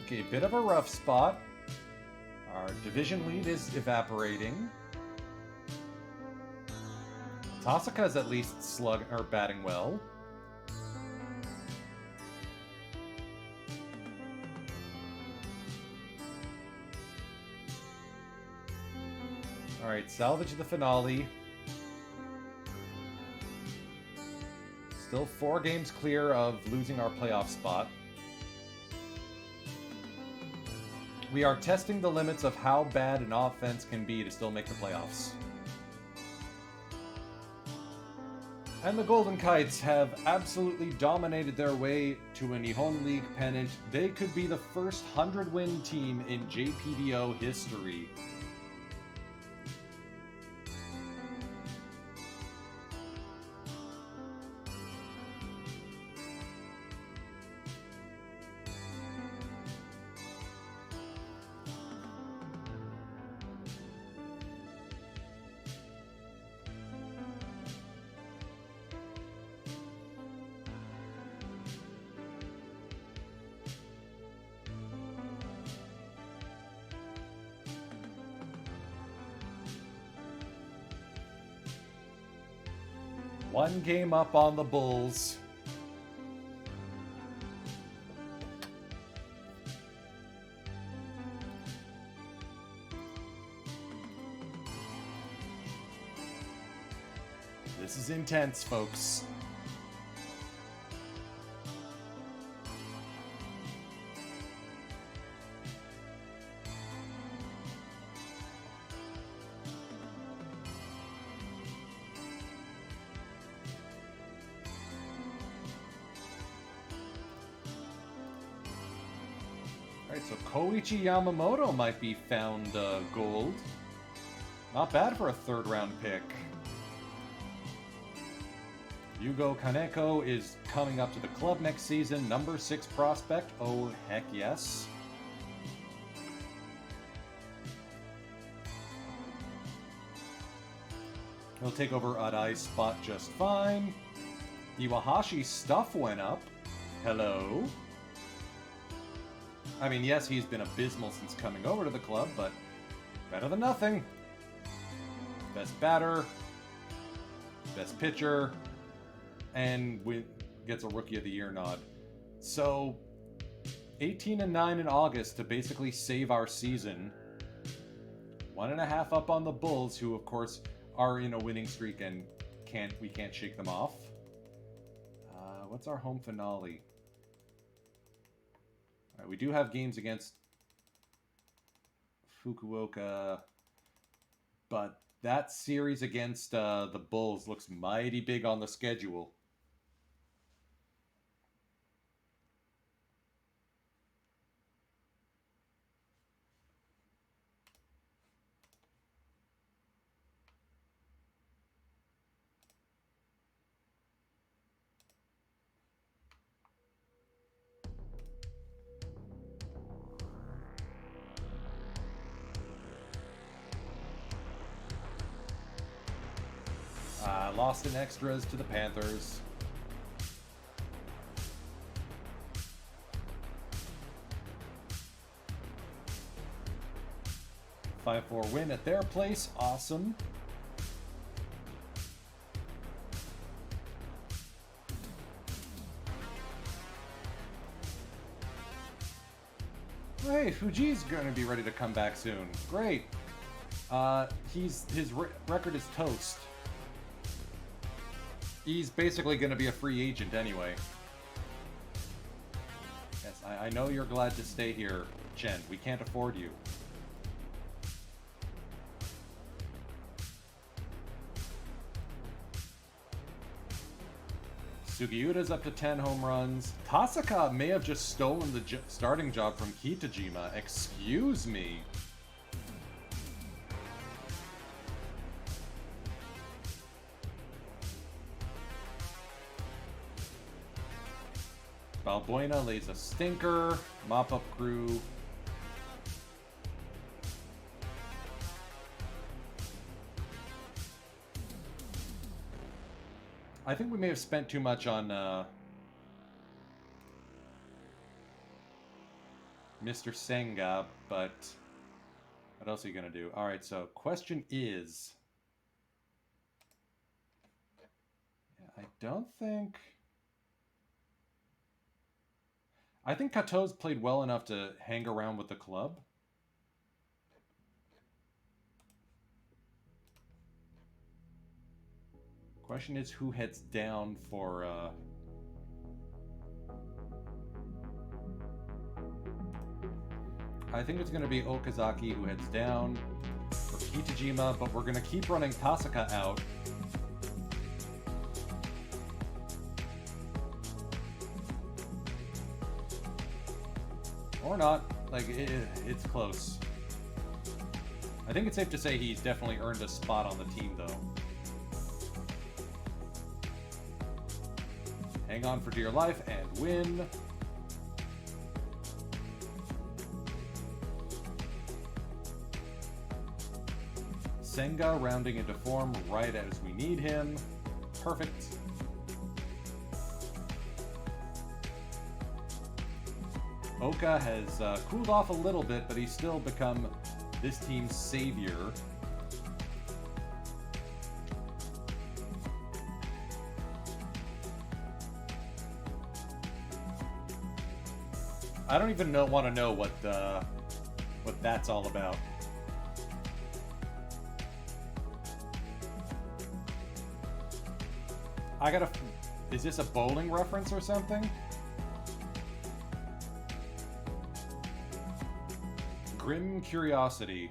Okay, bit of a rough spot. Our division lead is evaporating. Tasaka's at least batting well. Alright, salvage the finale. Still 4 games clear of losing our playoff spot. We are testing the limits of how bad an offense can be to still make the playoffs. And the Golden Kites have absolutely dominated their way to a Nihon League pennant. They could be the first 100-win team in JPBO history. One game up on the Bulls. This is intense, folks. So Koichi Yamamoto might be found gold. Not bad for a 3rd round pick. Yugo Kaneko is coming up to the club next season. Number 6 prospect. Oh, heck yes. He'll take over Adai's spot just fine. Iwahashi's stuff went up. Hello. I mean, yes, he's been abysmal since coming over to the club, but better than nothing. Best batter, best pitcher, and gets a Rookie of the Year nod. So, 18-9 in August to basically save our season. 1.5 up on the Bulls, who of course are in a winning streak and we can't shake them off. What's our home finale? We do have games against Fukuoka, but that series against the Bulls looks mighty big on the schedule. Lost in extras to the Panthers. A 5-4 win at their place. Awesome. Hey, Fuji's going to be ready to come back soon. Great. His record is toast. He's basically going to be a free agent anyway. Yes, I know you're glad to stay here, Chen. We can't afford you. Sugiura's up to 10 home runs. Tasaka may have just stolen the starting job from Kitajima. Excuse me. Balbuena lays a stinker. Mop-up crew. I think we may have spent too much on Mr. Senga, but what else are you going to do? All right, so question is... I don't think... I think Kato's played well enough to hang around with the club. Question is who heads down for... I think it's going to be Okazaki who heads down for Kitajima, but we're going to keep running Tasaka out. Or not. Like, it's close. I think it's safe to say he's definitely earned a spot on the team, though. Hang on for dear life and win. Senga rounding into form right as we need him. Perfect. Oka has cooled off a little bit, but he's still become this team's savior. I don't even want to know what that's all about. I gotta... Is this a bowling reference or something? Grim Curiosity.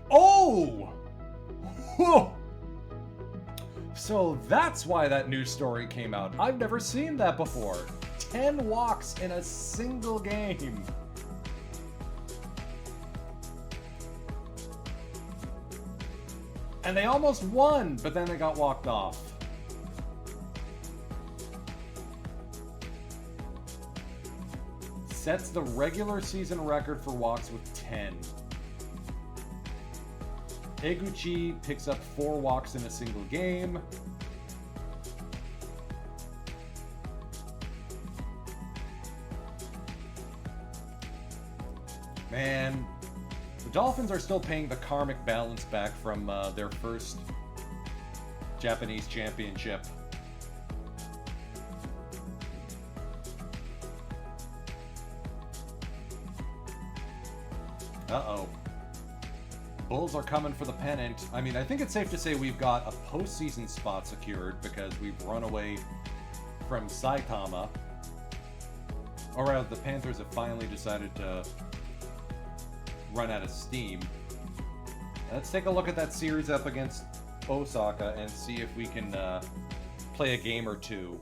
Oh! Whoa! So that's why that news story came out. I've never seen that before. 10 walks in a single game. And they almost won, but then they got walked off. Sets the regular season record for walks with 10. Eguchi picks up 4 walks in a single game. Man, the Dolphins are still paying the karmic balance back from their first Japanese championship. Uh-oh. Bulls are coming for the pennant. I mean, I think it's safe to say we've got a postseason spot secured because we've run away from Saitama. Or rather, the Panthers have finally decided to run out of steam. Let's take a look at that series up against Osaka and see if we can play a game or two.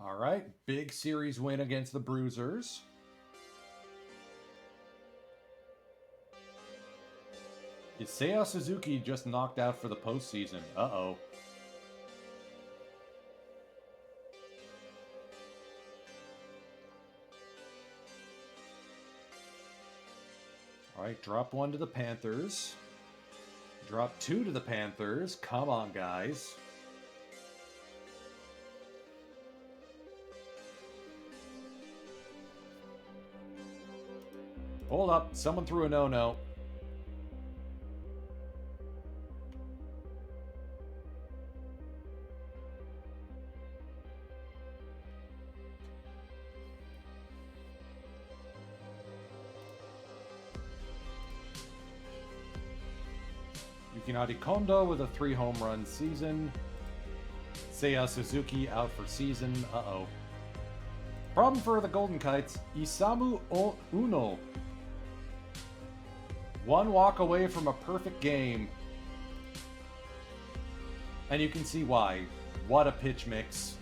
All right, big series win against the Bruisers. Is Seiya Suzuki just knocked out for the postseason? Uh-oh. All right, drop 1 to the Panthers. Drop 2 to the Panthers. Come on, guys. Hold up, someone threw a no-no. Yukinari Kondo with a 3 home run season. Seiya Suzuki out for season. Uh-oh. Problem for the Golden Kites. Isamu Uno. 1 walk away from a perfect game. And you can see why. What a pitch mix.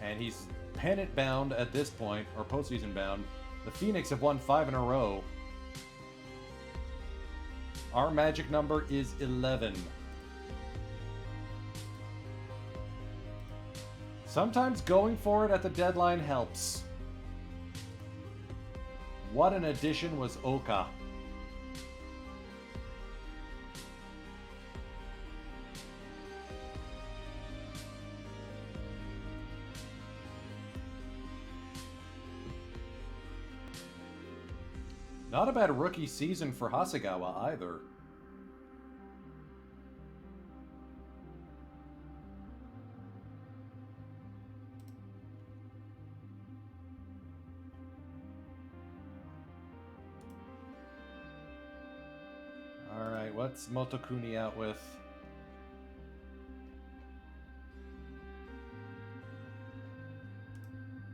And he's pennant bound at this point, or postseason bound. The Phoenix have won 5 in a row. Our magic number is 11. Sometimes going for it at the deadline helps. What an addition was Oka. Not a bad rookie season for Hasegawa either. Alright, what's Motokuni out with?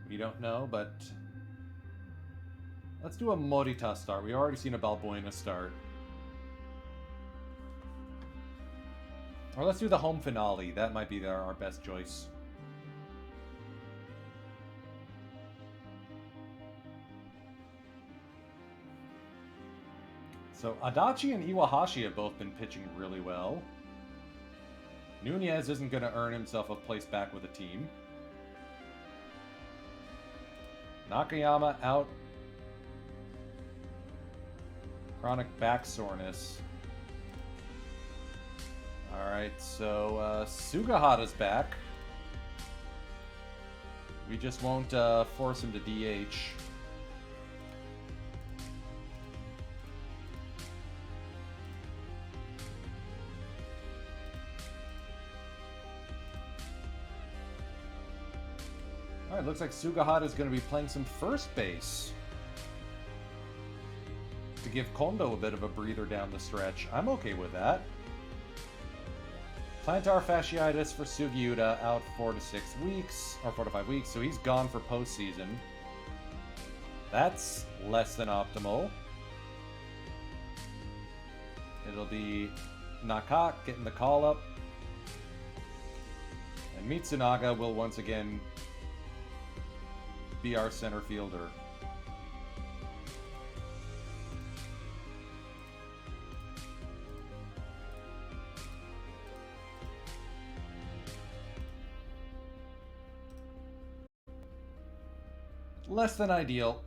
We don't know, but let's do a Morita start. We already seen a Balbuena start. Or let's do the home finale. That might be our best choice. So Adachi and Iwahashi have both been pitching really well. Nunez isn't going to earn himself a place back with the team. Nakayama out. Chronic back soreness. Alright, so Sugahara's back. We just won't force him to DH. Alright, looks like Sugahara is going to be playing some first base. To give Kondo a bit of a breather down the stretch. I'm okay with that. Plantar fasciitis for Sugiura, out 4 to 6 weeks, or 4 to 5 weeks, so he's gone for postseason. That's less than optimal. It'll be Nakak getting the call up. And Mitsunaga will once again be our center fielder. Less than ideal.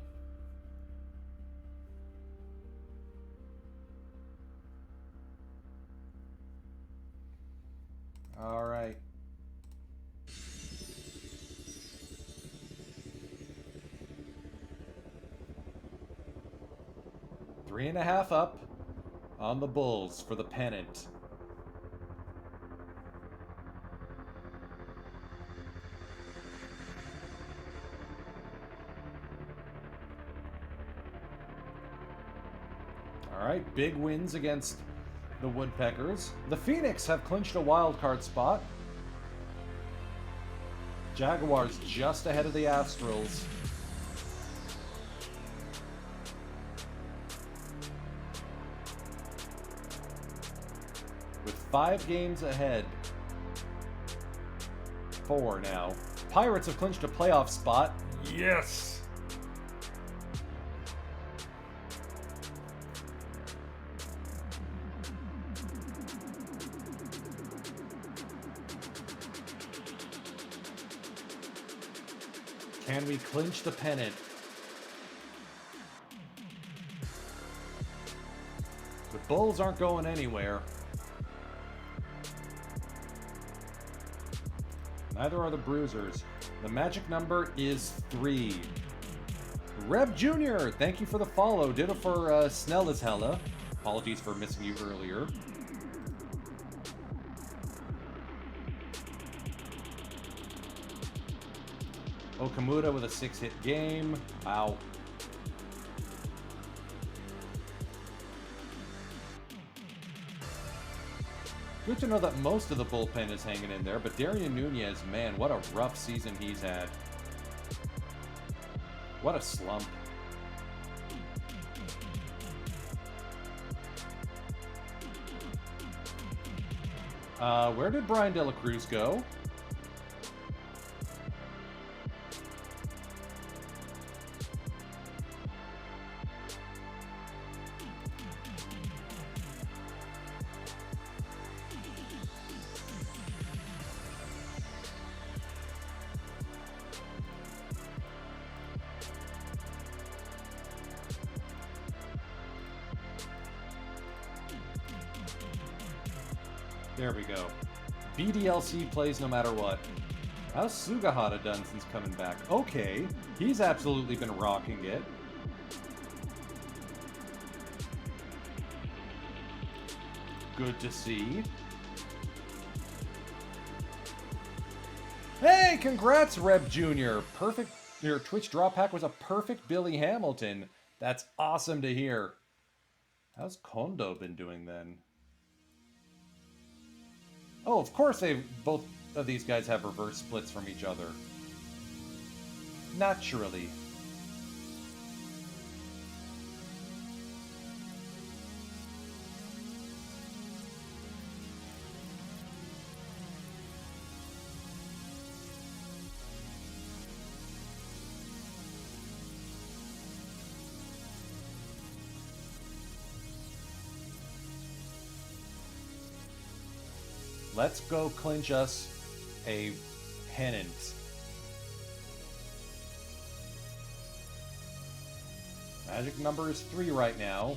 All right. Three and a half up on the Bulls for the pennant. Alright, big wins against the Woodpeckers. The Phoenix have clinched a wild card spot. Jaguars just ahead of the Astrals. With 5 games ahead. 4 now. Pirates have clinched a playoff spot. Yes! Can we clinch the pennant? The Bulls aren't going anywhere. Neither are the Bruisers. The magic number is 3. Reb Jr., thank you for the follow. Ditto for Snell is Hella. Apologies for missing you earlier. Okamura with a 6-hit game. Wow. Good to know that most of the bullpen is hanging in there, but Darian Nunez, man, what a rough season he's had. What a slump. Where did Brian De La Cruz go? There we go. BDLC plays no matter what. How's Sugahara done since coming back? Okay, he's absolutely been rocking it. Good to see. Hey, congrats, Reb Jr. Perfect. Your Twitch drop pack was a perfect Billy Hamilton. That's awesome to hear. How's Kondo been doing then? Oh, of course both of these guys have reverse splits from each other. Naturally. Let's go clinch us a pennant. Magic number is 3 right now.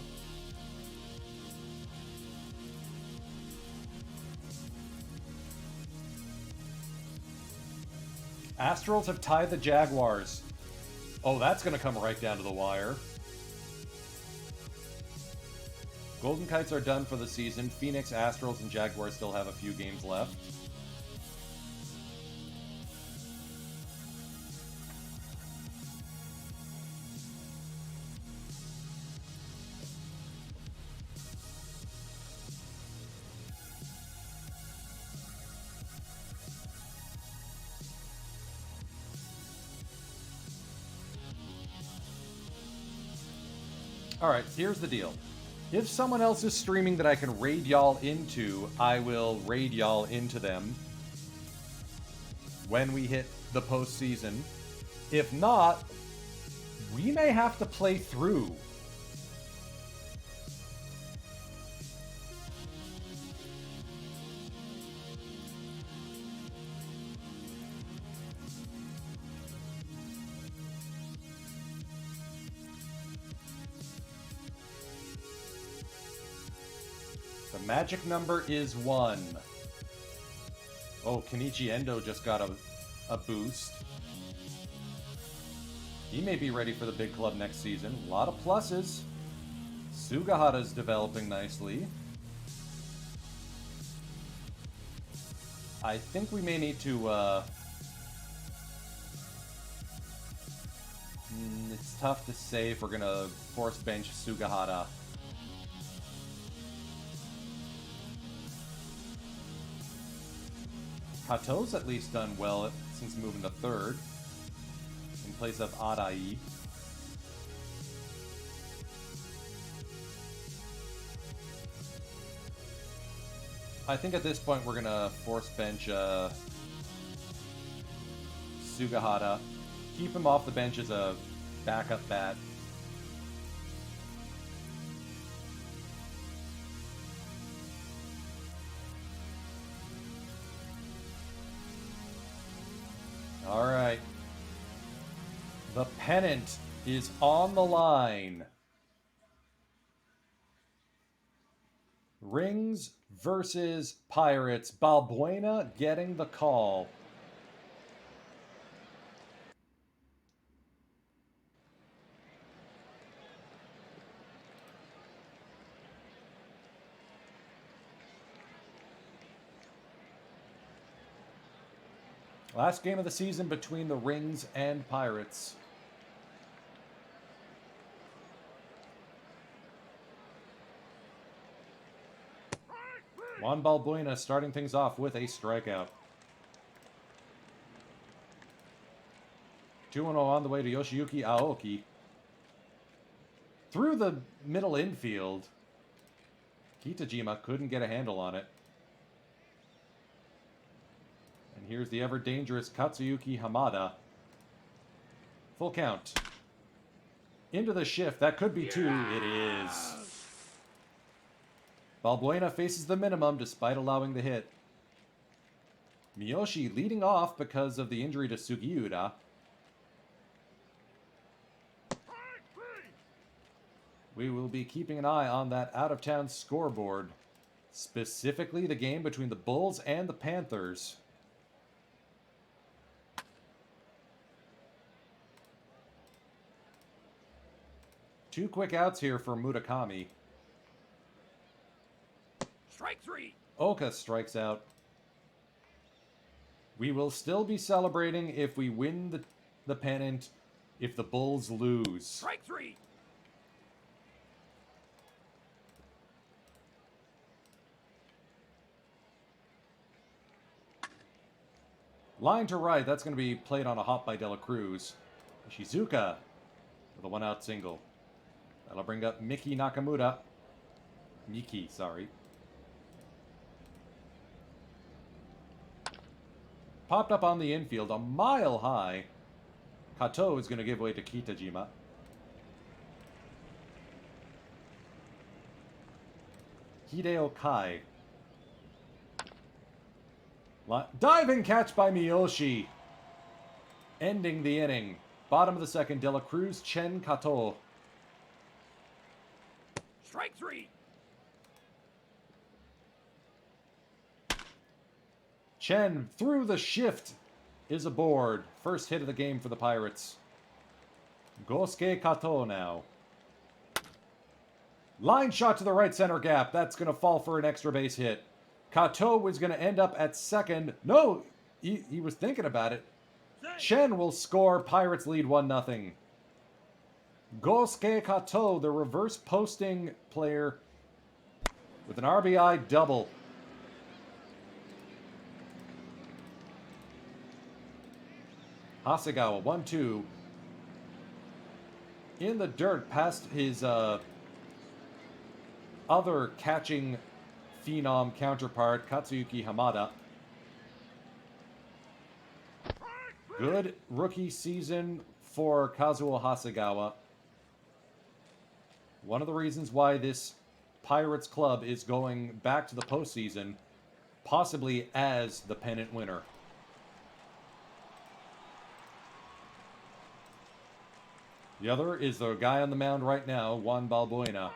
Astrals have tied the Jaguars. Oh, that's going to come right down to the wire. Golden Kites are done for the season. Phoenix, Astrals, and Jaguars still have a few games left. Alright, here's the deal. If someone else is streaming that I can raid y'all into, I will raid y'all into them when we hit the postseason. If not, we may have to play through. The magic number is 1. Oh, Kenichi Endo just got a boost. He may be ready for the big club next season. A lot of pluses. Sugahara's developing nicely. I think we may need to, it's tough to say if we're gonna force bench Sugahara. Kato's at least done well since moving to 3rd, in place of Arai. I think at this point we're gonna force bench Sugahara. Keep him off the bench as a backup bat. Alright. The pennant is on the line. Rings versus Pirates. Balbuena getting the call. Last game of the season between the Rings and Pirates. Juan Balbuena starting things off with a strikeout. 2-0 on the way to Yoshiyuki Aoki. Through the middle infield. Kitajima couldn't get a handle on it. And here's the ever-dangerous Katsuyuki Hamada. Full count. Into the shift. That could be two. It is. Balbuena faces the minimum despite allowing the hit. Miyoshi leading off because of the injury to Sugiura. We will be keeping an eye on that out-of-town scoreboard. Specifically the game between the Bulls and the Panthers. Two quick outs here for Murakami. Strike three. Oka strikes out. We will still be celebrating if we win the pennant, if the Bulls lose. Strike three. Line to right, that's going to be played on a hop by Dela Cruz. Shizuka with a one-out single. That'll bring up Miki Nakamura. Miki, sorry. Popped up on the infield, a mile high. Kato is going to give way to Kitajima. Hideo Kai. Diving catch by Miyoshi. Ending the inning. Bottom of the second, De La Cruz, Chen, Kato. Strike three. Chen through the shift is aboard. First hit of the game for the Pirates. Gosuke Kato now. Line shot to the right center gap. That's going to fall for an extra base hit. Kato was going to end up at second. No, he was thinking about it. Chen will score. Pirates lead 1-0. Gosuke Kato, the reverse posting player, with an RBI double. Hasegawa, 1-2. In the dirt past his other catching phenom counterpart, Katsuyuki Hamada. Good rookie season for Kazuo Hasegawa. One of the reasons why this Pirates club is going back to the postseason, possibly as the pennant winner. The other is the guy on the mound right now, Juan Balbuena.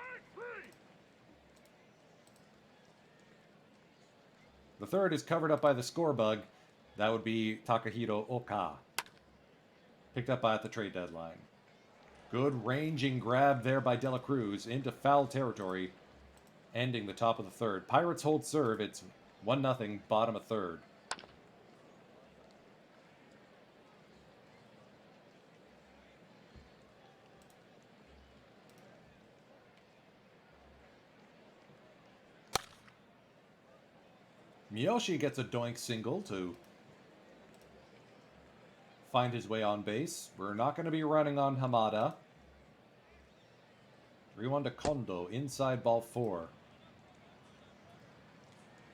The third is covered up by the score bug. That would be Takahiro Oka. Picked up at the trade deadline. Good ranging grab there by De La Cruz into foul territory. Ending the top of the third. Pirates hold serve. It's 1-0, bottom of third. Miyoshi gets a doink single to find his way on base. We're not going to be running on Hamada. 3-1 to Kondo, inside ball 4.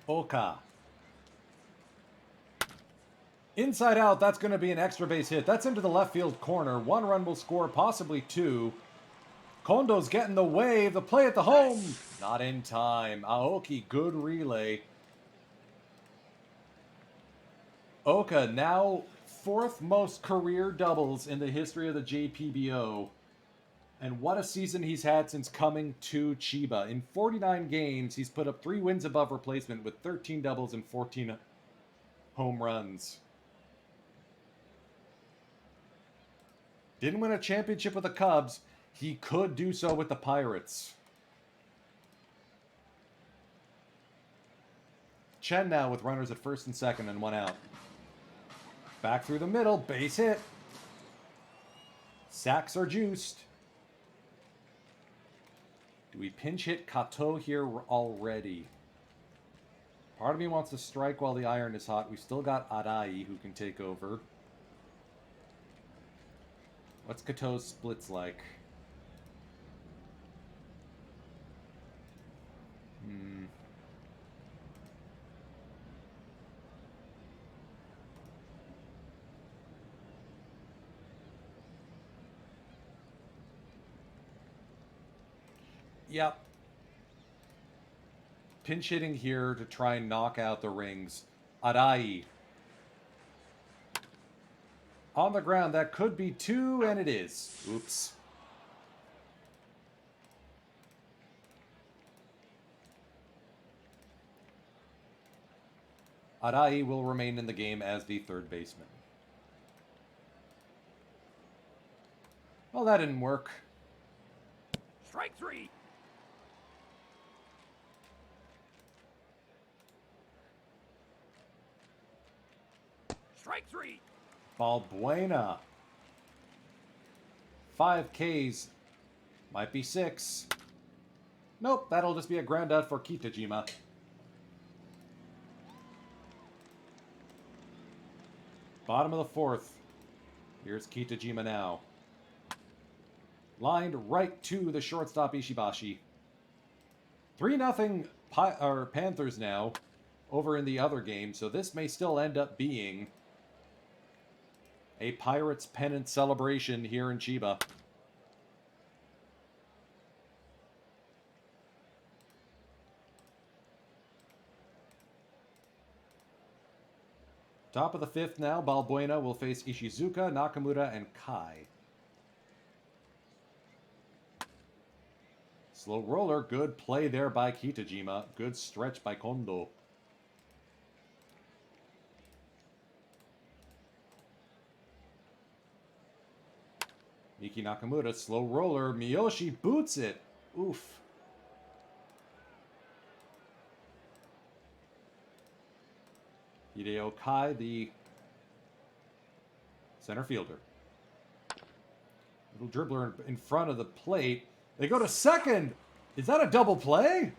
Oka. Inside out, that's going to be an extra base hit. That's into the left field corner. 1 run will score, possibly 2. Kondo's getting the wave. The play at the home. Not in time. Aoki, good relay. Oka now 4th most career doubles in the history of the JPBO. And what a season he's had since coming to Chiba. In 49 games, he's put up 3 wins above replacement with 13 doubles and 14 home runs. Didn't win a championship with the Cubs. He could do so with the Pirates. Chen now with runners at first and second and 1 out. Back through the middle, base hit. Sacks are juiced. Do we pinch hit Kato here already? Part of me wants to strike while the iron is hot. We still got Arai who can take over. What's Kato's splits like? Yep. Pinch hitting here to try and knock out the rings. Arai. On the ground, that could be 2, and it is. Oops. Arai will remain in the game as the third baseman. Well, that didn't work. Strike 3. Strike 3. Balbuena. 5 Ks. Might be 6. Nope, that'll just be a ground out for Kitajima. Bottom of the 4th. Here's Kitajima now. Lined right to the shortstop Ishibashi. 3-0 Panthers now over in the other game, so this may still end up being a Pirates pennant celebration here in Chiba. Top of the 5th now, Balbuena will face Ishizuka, Nakamura, and Kai. Slow roller, good play there by Kitajima. Good stretch by Kondo. Miki Nakamura, slow roller. Miyoshi boots it. Oof. Hideo Kai, the center fielder. Little dribbler in front of the plate. They go to second. Is that a double play?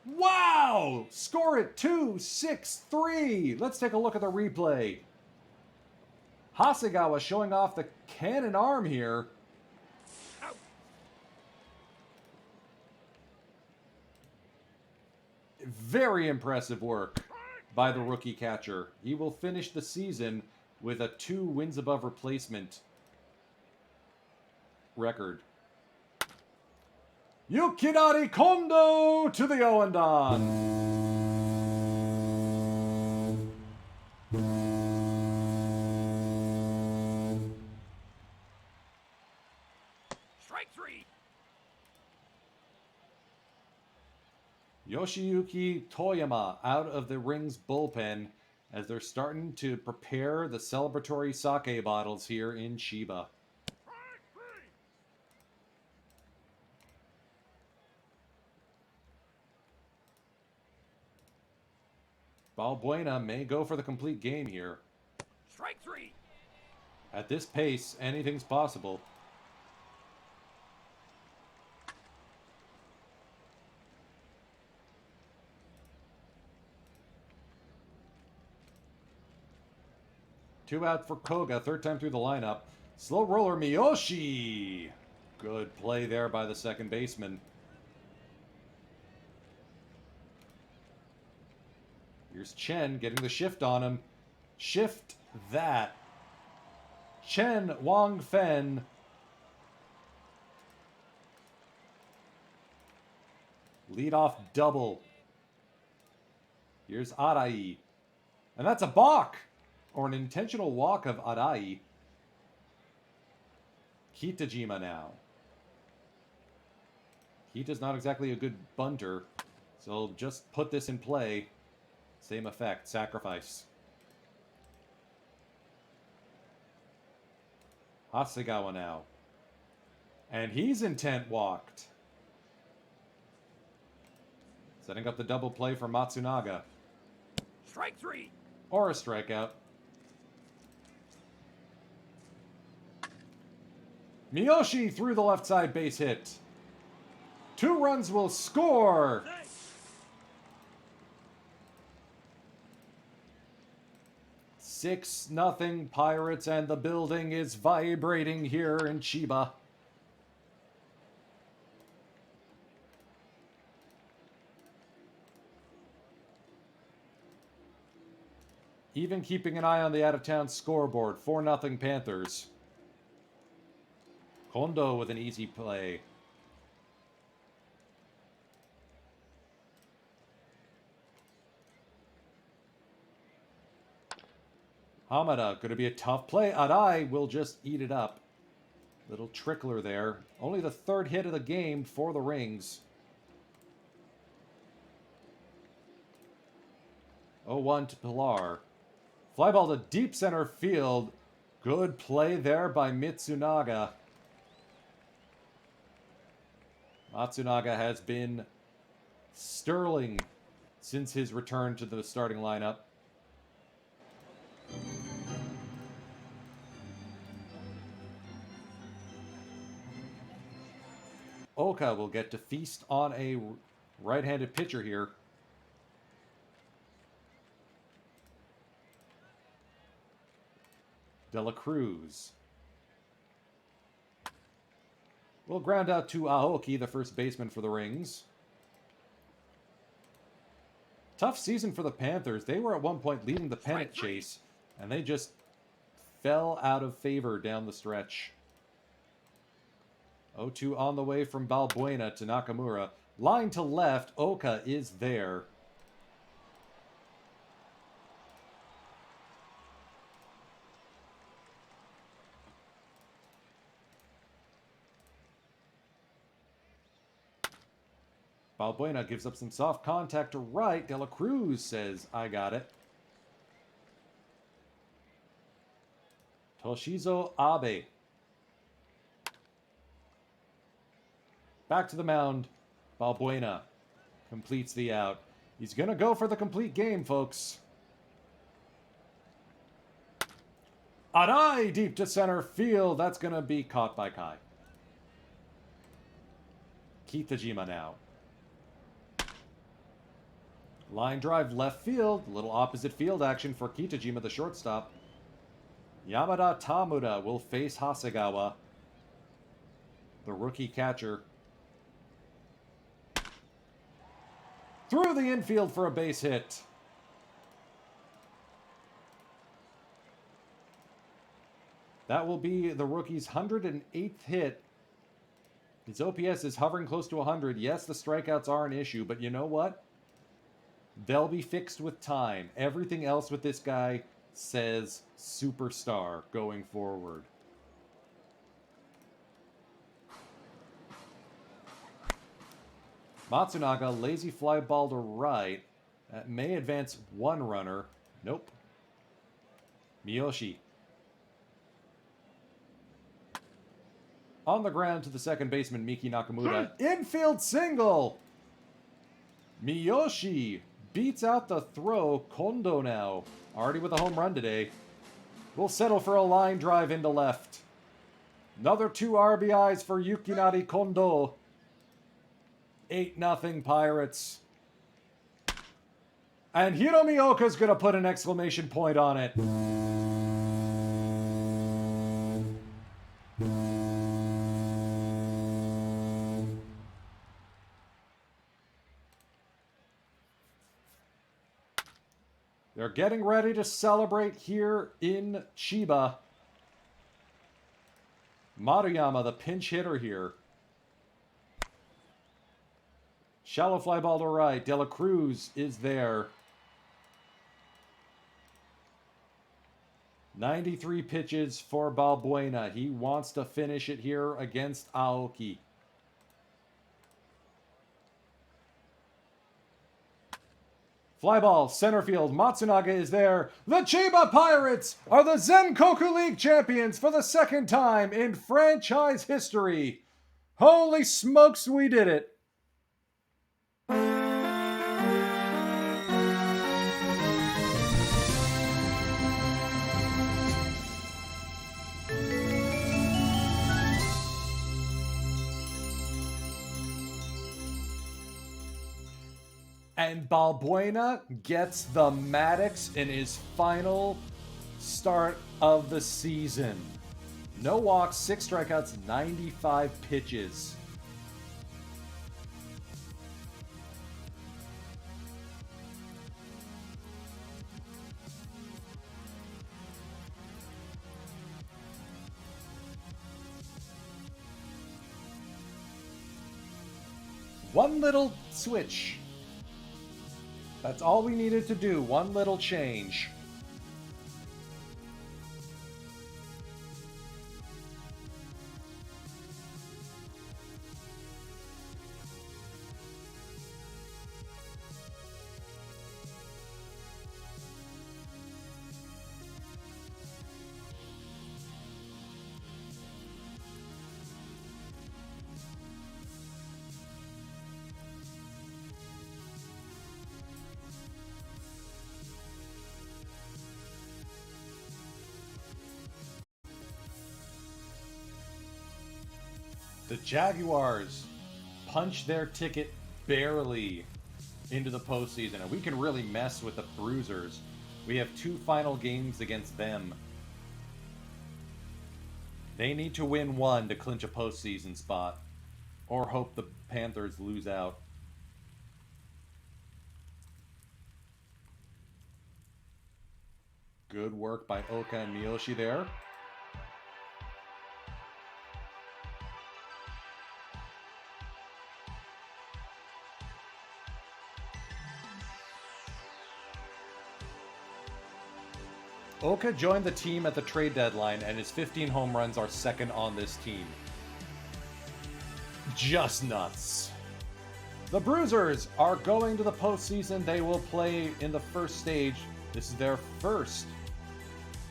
Wow! Score it 2-6-3. Let's take a look at the replay. Hasegawa showing off the cannon arm here. Out. Very impressive work by the rookie catcher. He will finish the season with a 2 wins above replacement record. Yukinari Kondo to the Owendan. Strike 3. Yoshiyuki Toyama out of the Rings bullpen as they're starting to prepare the celebratory sake bottles here in Chiba. Balbuena may go for the complete game here. Strike 3. At this pace, anything's possible. Two out for Koga, third time through the lineup. Slow roller Miyoshi. Good play there by the second baseman. Here's Chen getting the shift on him. Shift that. Chen Wang Fen. Leadoff double. Here's Arai. And that's a balk! Or an intentional walk of Arai. Kitajima now. Kita's not exactly a good bunter, so just put this in play. Same effect, sacrifice. Hasegawa now. And he's intent walked. Setting up the double play for Matsunaga. Strike 3. Or a strikeout. Miyoshi through the left side base hit. 2 runs will score. 6-0 Pirates, and the building is vibrating here in Chiba. Even keeping an eye on the out-of-town scoreboard. 4-0 Panthers. Kondo with an easy play. Hamada, going to be a tough play. Arai will just eat it up. Little trickler there. Only the third hit of the game for the Rings. 0-1 to Pilar. Fly ball to deep center field. Good play there by Mitsunaga. Matsunaga has been sterling since his return to the starting lineup. Oka will get to feast on a right-handed pitcher here. De La Cruz. Will ground out to Aoki, the first baseman for the Rings. Tough season for the Panthers. They were at one point leading the pennant chase, and they just fell out of favor down the stretch. 0-2 on the way from Balbuena to Nakamura. Line to left. Oka is there. Balbuena gives up some soft contact to right. De La Cruz says, I got it. Toshizo Abe. Back to the mound. Balbuena completes the out. He's going to go for the complete game, folks. Arai deep to center field. That's going to be caught by Kai. Kitajima now. Line drive left field. Little opposite field action for Kitajima, the shortstop. Yamada Tamura will face Hasegawa, the rookie catcher. Through the infield for a base hit. That will be the rookie's 108th hit. His OPS is hovering close to 100. Yes, the strikeouts are an issue, but you know what? They'll be fixed with time. Everything else with this guy says superstar going forward. Matsunaga, lazy fly ball to right. That may advance one runner. Nope. Miyoshi. On the ground to the second baseman, Miki Nakamura. Infield single! Miyoshi beats out the throw. Kondo now, already with a home run today. Will settle for a line drive into left. Another 2 RBIs for Yukinari Kondo. 8-0 Pirates. And Hiromi Oka's going to put an exclamation point on it. They're getting ready to celebrate here in Chiba. Maruyama, the pinch hitter here. Shallow fly ball to right. De La Cruz is there. 93 pitches for Balbuena. He wants to finish it here against Aoki. Fly ball, center field. Matsunaga is there. The Chiba Pirates are the Zenkoku League champions for the second time in franchise history. Holy smokes, we did it. And Balbuena gets the Maddox in his final start of the season. No walks, 6 strikeouts, 95 pitches. One little switch. That's all we needed to do. One little change. The Jaguars punch their ticket barely into the postseason, and we can really mess with the Bruisers. We have 2 final games against them. They need to win 1 to clinch a postseason spot, or hope the Panthers lose out. Good work by Oka and Miyoshi there. Oka joined the team at the trade deadline, and his 15 home runs are second on this team. Just nuts. The Bruisers are going to the postseason. They will play in the first stage. This is their first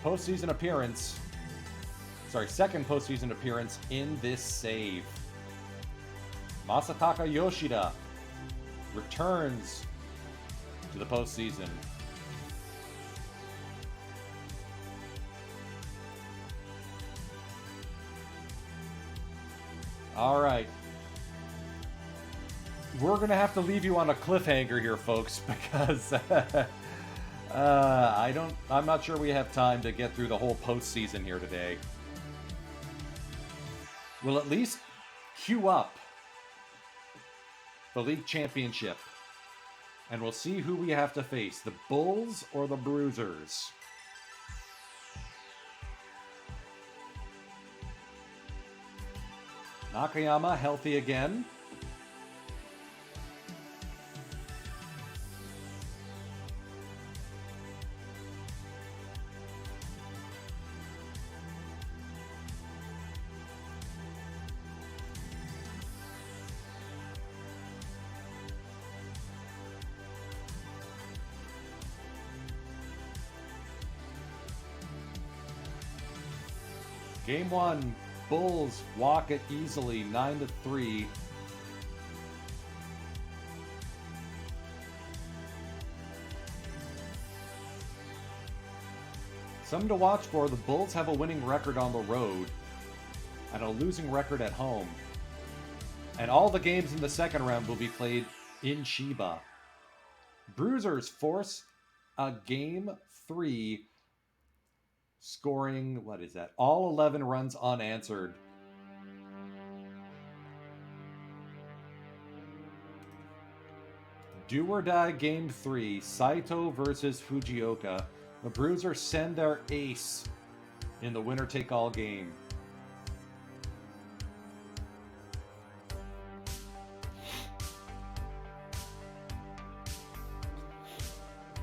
postseason appearance. Second postseason appearance in this save. Masataka Yoshida returns to the postseason. All right. We're going to have to leave you on a cliffhanger here, folks, because I'm not sure we have time to get through the whole postseason here today. We'll at least queue up the league championship, and we'll see who we have to face, the Bulls or the Bruisers. Nakayama healthy again. Game 1. Bulls walk it easily, 9-3. Something to watch for, the Bulls have a winning record on the road and a losing record at home. And all the games in the second round will be played in Chiba. Bruisers force a Game 3 scoring, what is that? All 11 runs unanswered. Do or die Game 3, Saito versus Fujioka. The Bruisers send their ace in the winner-take-all game.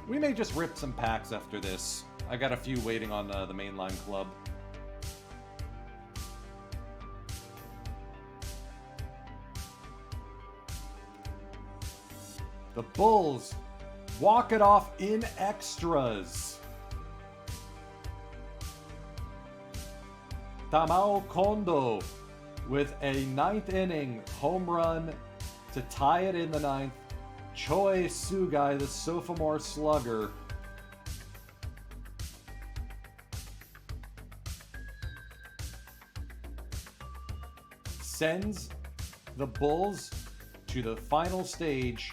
We may just rip some packs after this. I got a few waiting on the mainline club. The Bulls walk it off in extras. Tamao Kondo with a 9th inning home run to tie it in the 9th. Choi Sugai, the sophomore slugger, sends the Bulls to the final stage.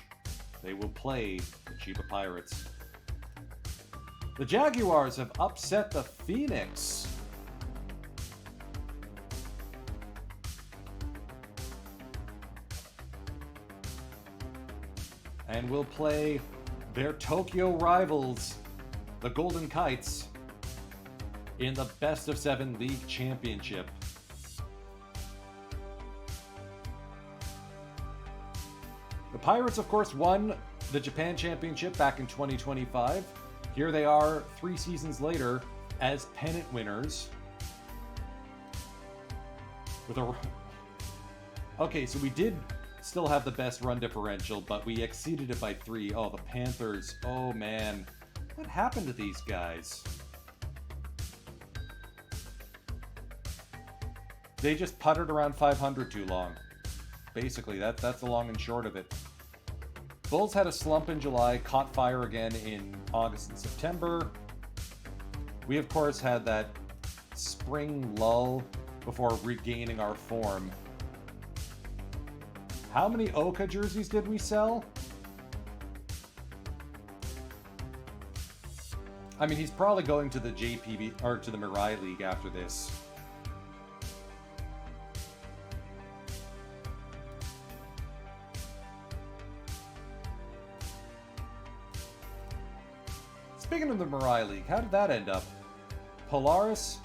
They will play the Chiba Pirates. The Jaguars have upset the Phoenix. And will play their Tokyo rivals, the Golden Kites, in the best of 7 league championship. The Pirates, of course, won the Japan Championship back in 2025. Here they are 3 seasons later as pennant winners. With a... Okay, so we did still have the best run differential, but we exceeded it by 3. Oh, the Panthers. Oh, man. What happened to these guys? They just puttered around 500 too long. Basically, that's the long and short of it. Bulls had a slump in July, caught fire again in August and September. We, of course, had that spring lull before regaining our form. How many Oka jerseys did we sell? I mean, he's probably going to the JPB or to the Mirai League after this. Speaking of the Mirai League, how did that end up? Polaris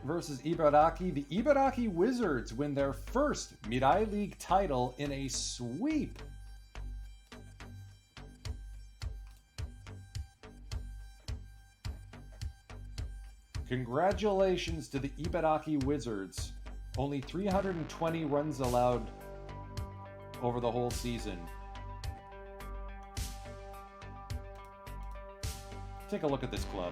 versus Ibaraki. The Ibaraki Wizards win their first Mirai League title in a sweep. Congratulations to the Ibaraki Wizards. Only 320 runs allowed over the whole season. Take a look at this club.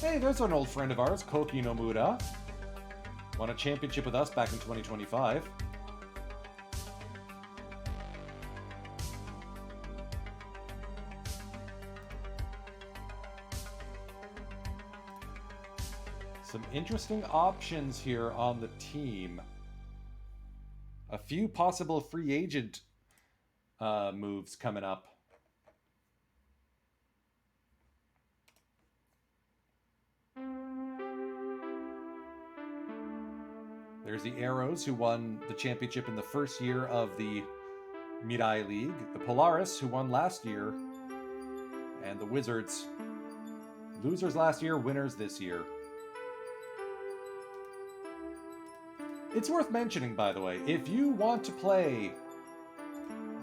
Hey, there's an old friend of ours, Koki Nomura. Won a championship with us back in 2025. Some interesting options here on the team. A few possible free agent moves coming up. There's the Arrows, who won the championship in the first year of the Mirai League. The Polaris, who won last year. And the Wizards. Losers last year, winners this year. It's worth mentioning, by the way, if you want to play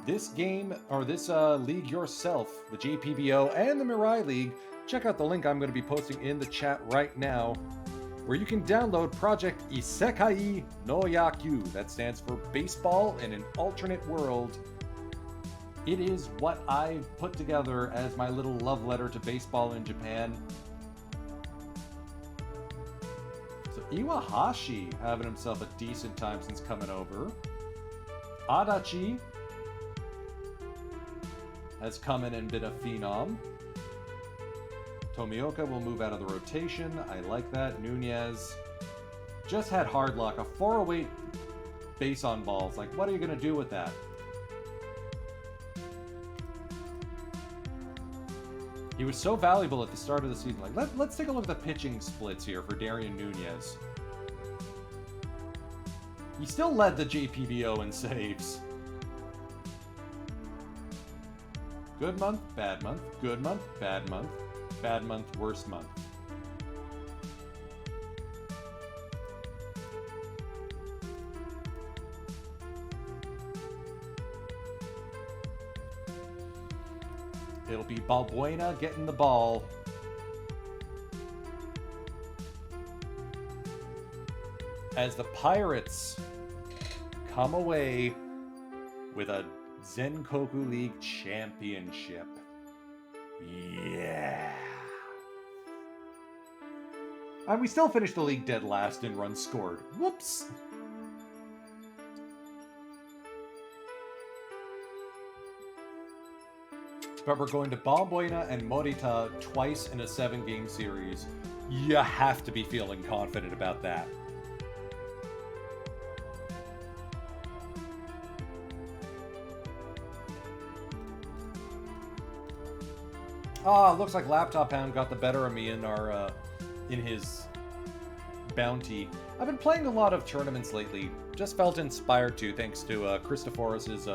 this game or this league yourself, the JPBO and the Mirai League, check out the link I'm going to be posting in the chat right now, where you can download Project Isekai no Yaku. That stands for Baseball in an Alternate World. It is what I've put together as my little love letter to baseball in Japan. Iwahashi having himself a decent time since coming over. Adachi has come in and been a phenom. Tomioka will move out of the rotation. I like that. Nunez just had hard luck. A 408 base on balls. Like, what are you going to do with that? He was so valuable at the start of the season. Like, let's take a look at the pitching splits here for Darian Nunez. He still led the JPBO in saves. Good month, bad month, good month, bad month, bad month, worst month. It'll be Balbuena getting the ball. As the Pirates come away with a Zenkoku League championship. Yeah. And we still finished the league dead last in runs scored. Whoops. But we're going to Balbuena and Morita twice in a 7-game series. You have to be feeling confident about that. Ah, looks like Laptop Hound got the better of me in our, in his bounty. I've been playing a lot of tournaments lately. Just felt inspired to, thanks to Christophorus's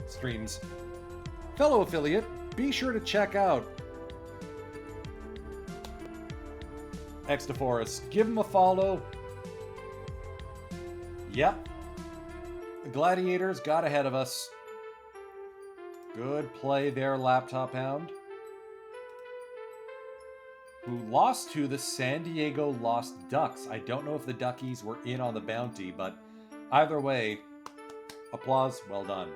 streams. Fellow affiliate, be sure to check out Xtophorus. Give him a follow. Yep. The Gladiators got ahead of us. Good play there, Laptop Hound. Who lost to the San Diego Lost Ducks. I don't know if the Duckies were in on the bounty, but either way, applause, well done.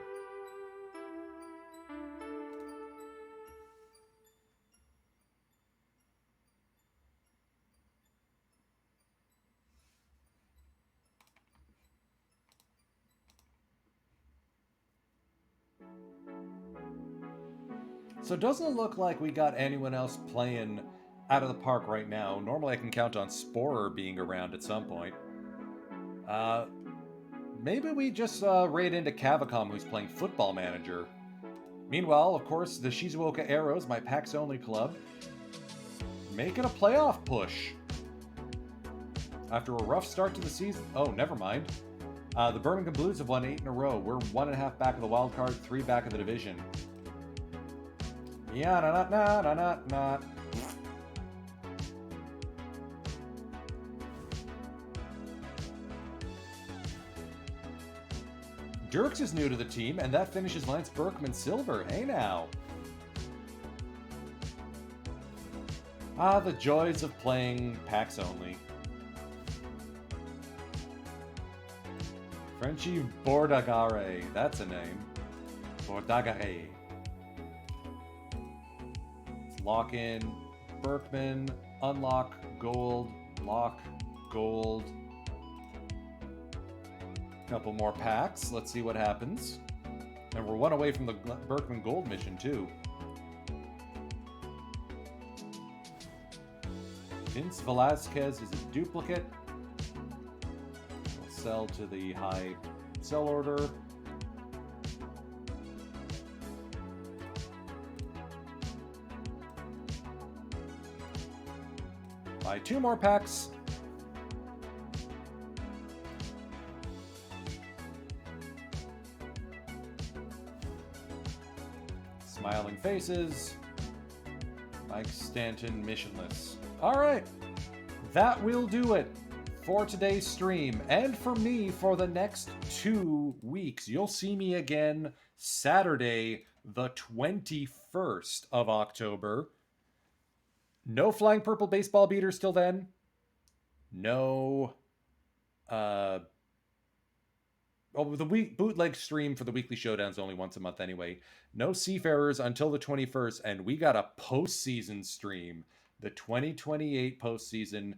So it doesn't look like we got anyone else playing out of the park right now. Normally I can count on Sporer being around at some point. Maybe we just raid into Cavacom, who's playing Football Manager. Meanwhile, of course, the Shizuoka Arrows, my PAX-only club, making a playoff push. After a rough start to the season... Oh, never mind. The Birmingham Blues have won 8 in a row. We're 1.5 back of the wild card, 3 back of the division. Yeah, not. Dirks is new to the team, and that finishes Lance Berkman silver. Hey now. Ah, the joys of playing PAX only. Frenchie Bordagare. That's a name. Bordagare. Lock in Berkman, unlock gold, lock gold. Couple more packs. Let's see what happens. And we're 1 away from the Berkman gold mission too. Vince Velasquez is a duplicate. We'll sell to the high sell order. Buy 2 more packs. Smiling faces. Mike Stanton missionless. Alright. That will do it for today's stream. And for me for the next 2 weeks. You'll see me again Saturday, the 21st of October. No Flying Purple Baseball Beaters till then. No, the bootleg stream for the weekly showdown's only once a month anyway. No Seafarers until the 21st, and we got a postseason stream. The 2028 postseason.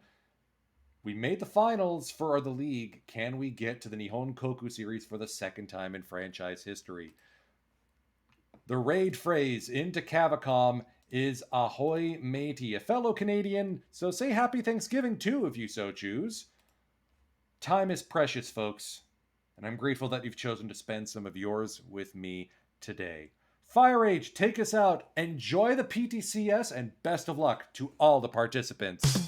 We made the finals for the league. Can we get to the Nihon Koku series for the 2nd time in franchise history? The raid phrase into Cavacom is ahoy matey, a fellow Canadian, so say happy Thanksgiving too if you so choose. Time is precious, folks, and I'm grateful that you've chosen to spend some of yours with me today. Firage, take us out, enjoy the PTCS, and best of luck to all the participants.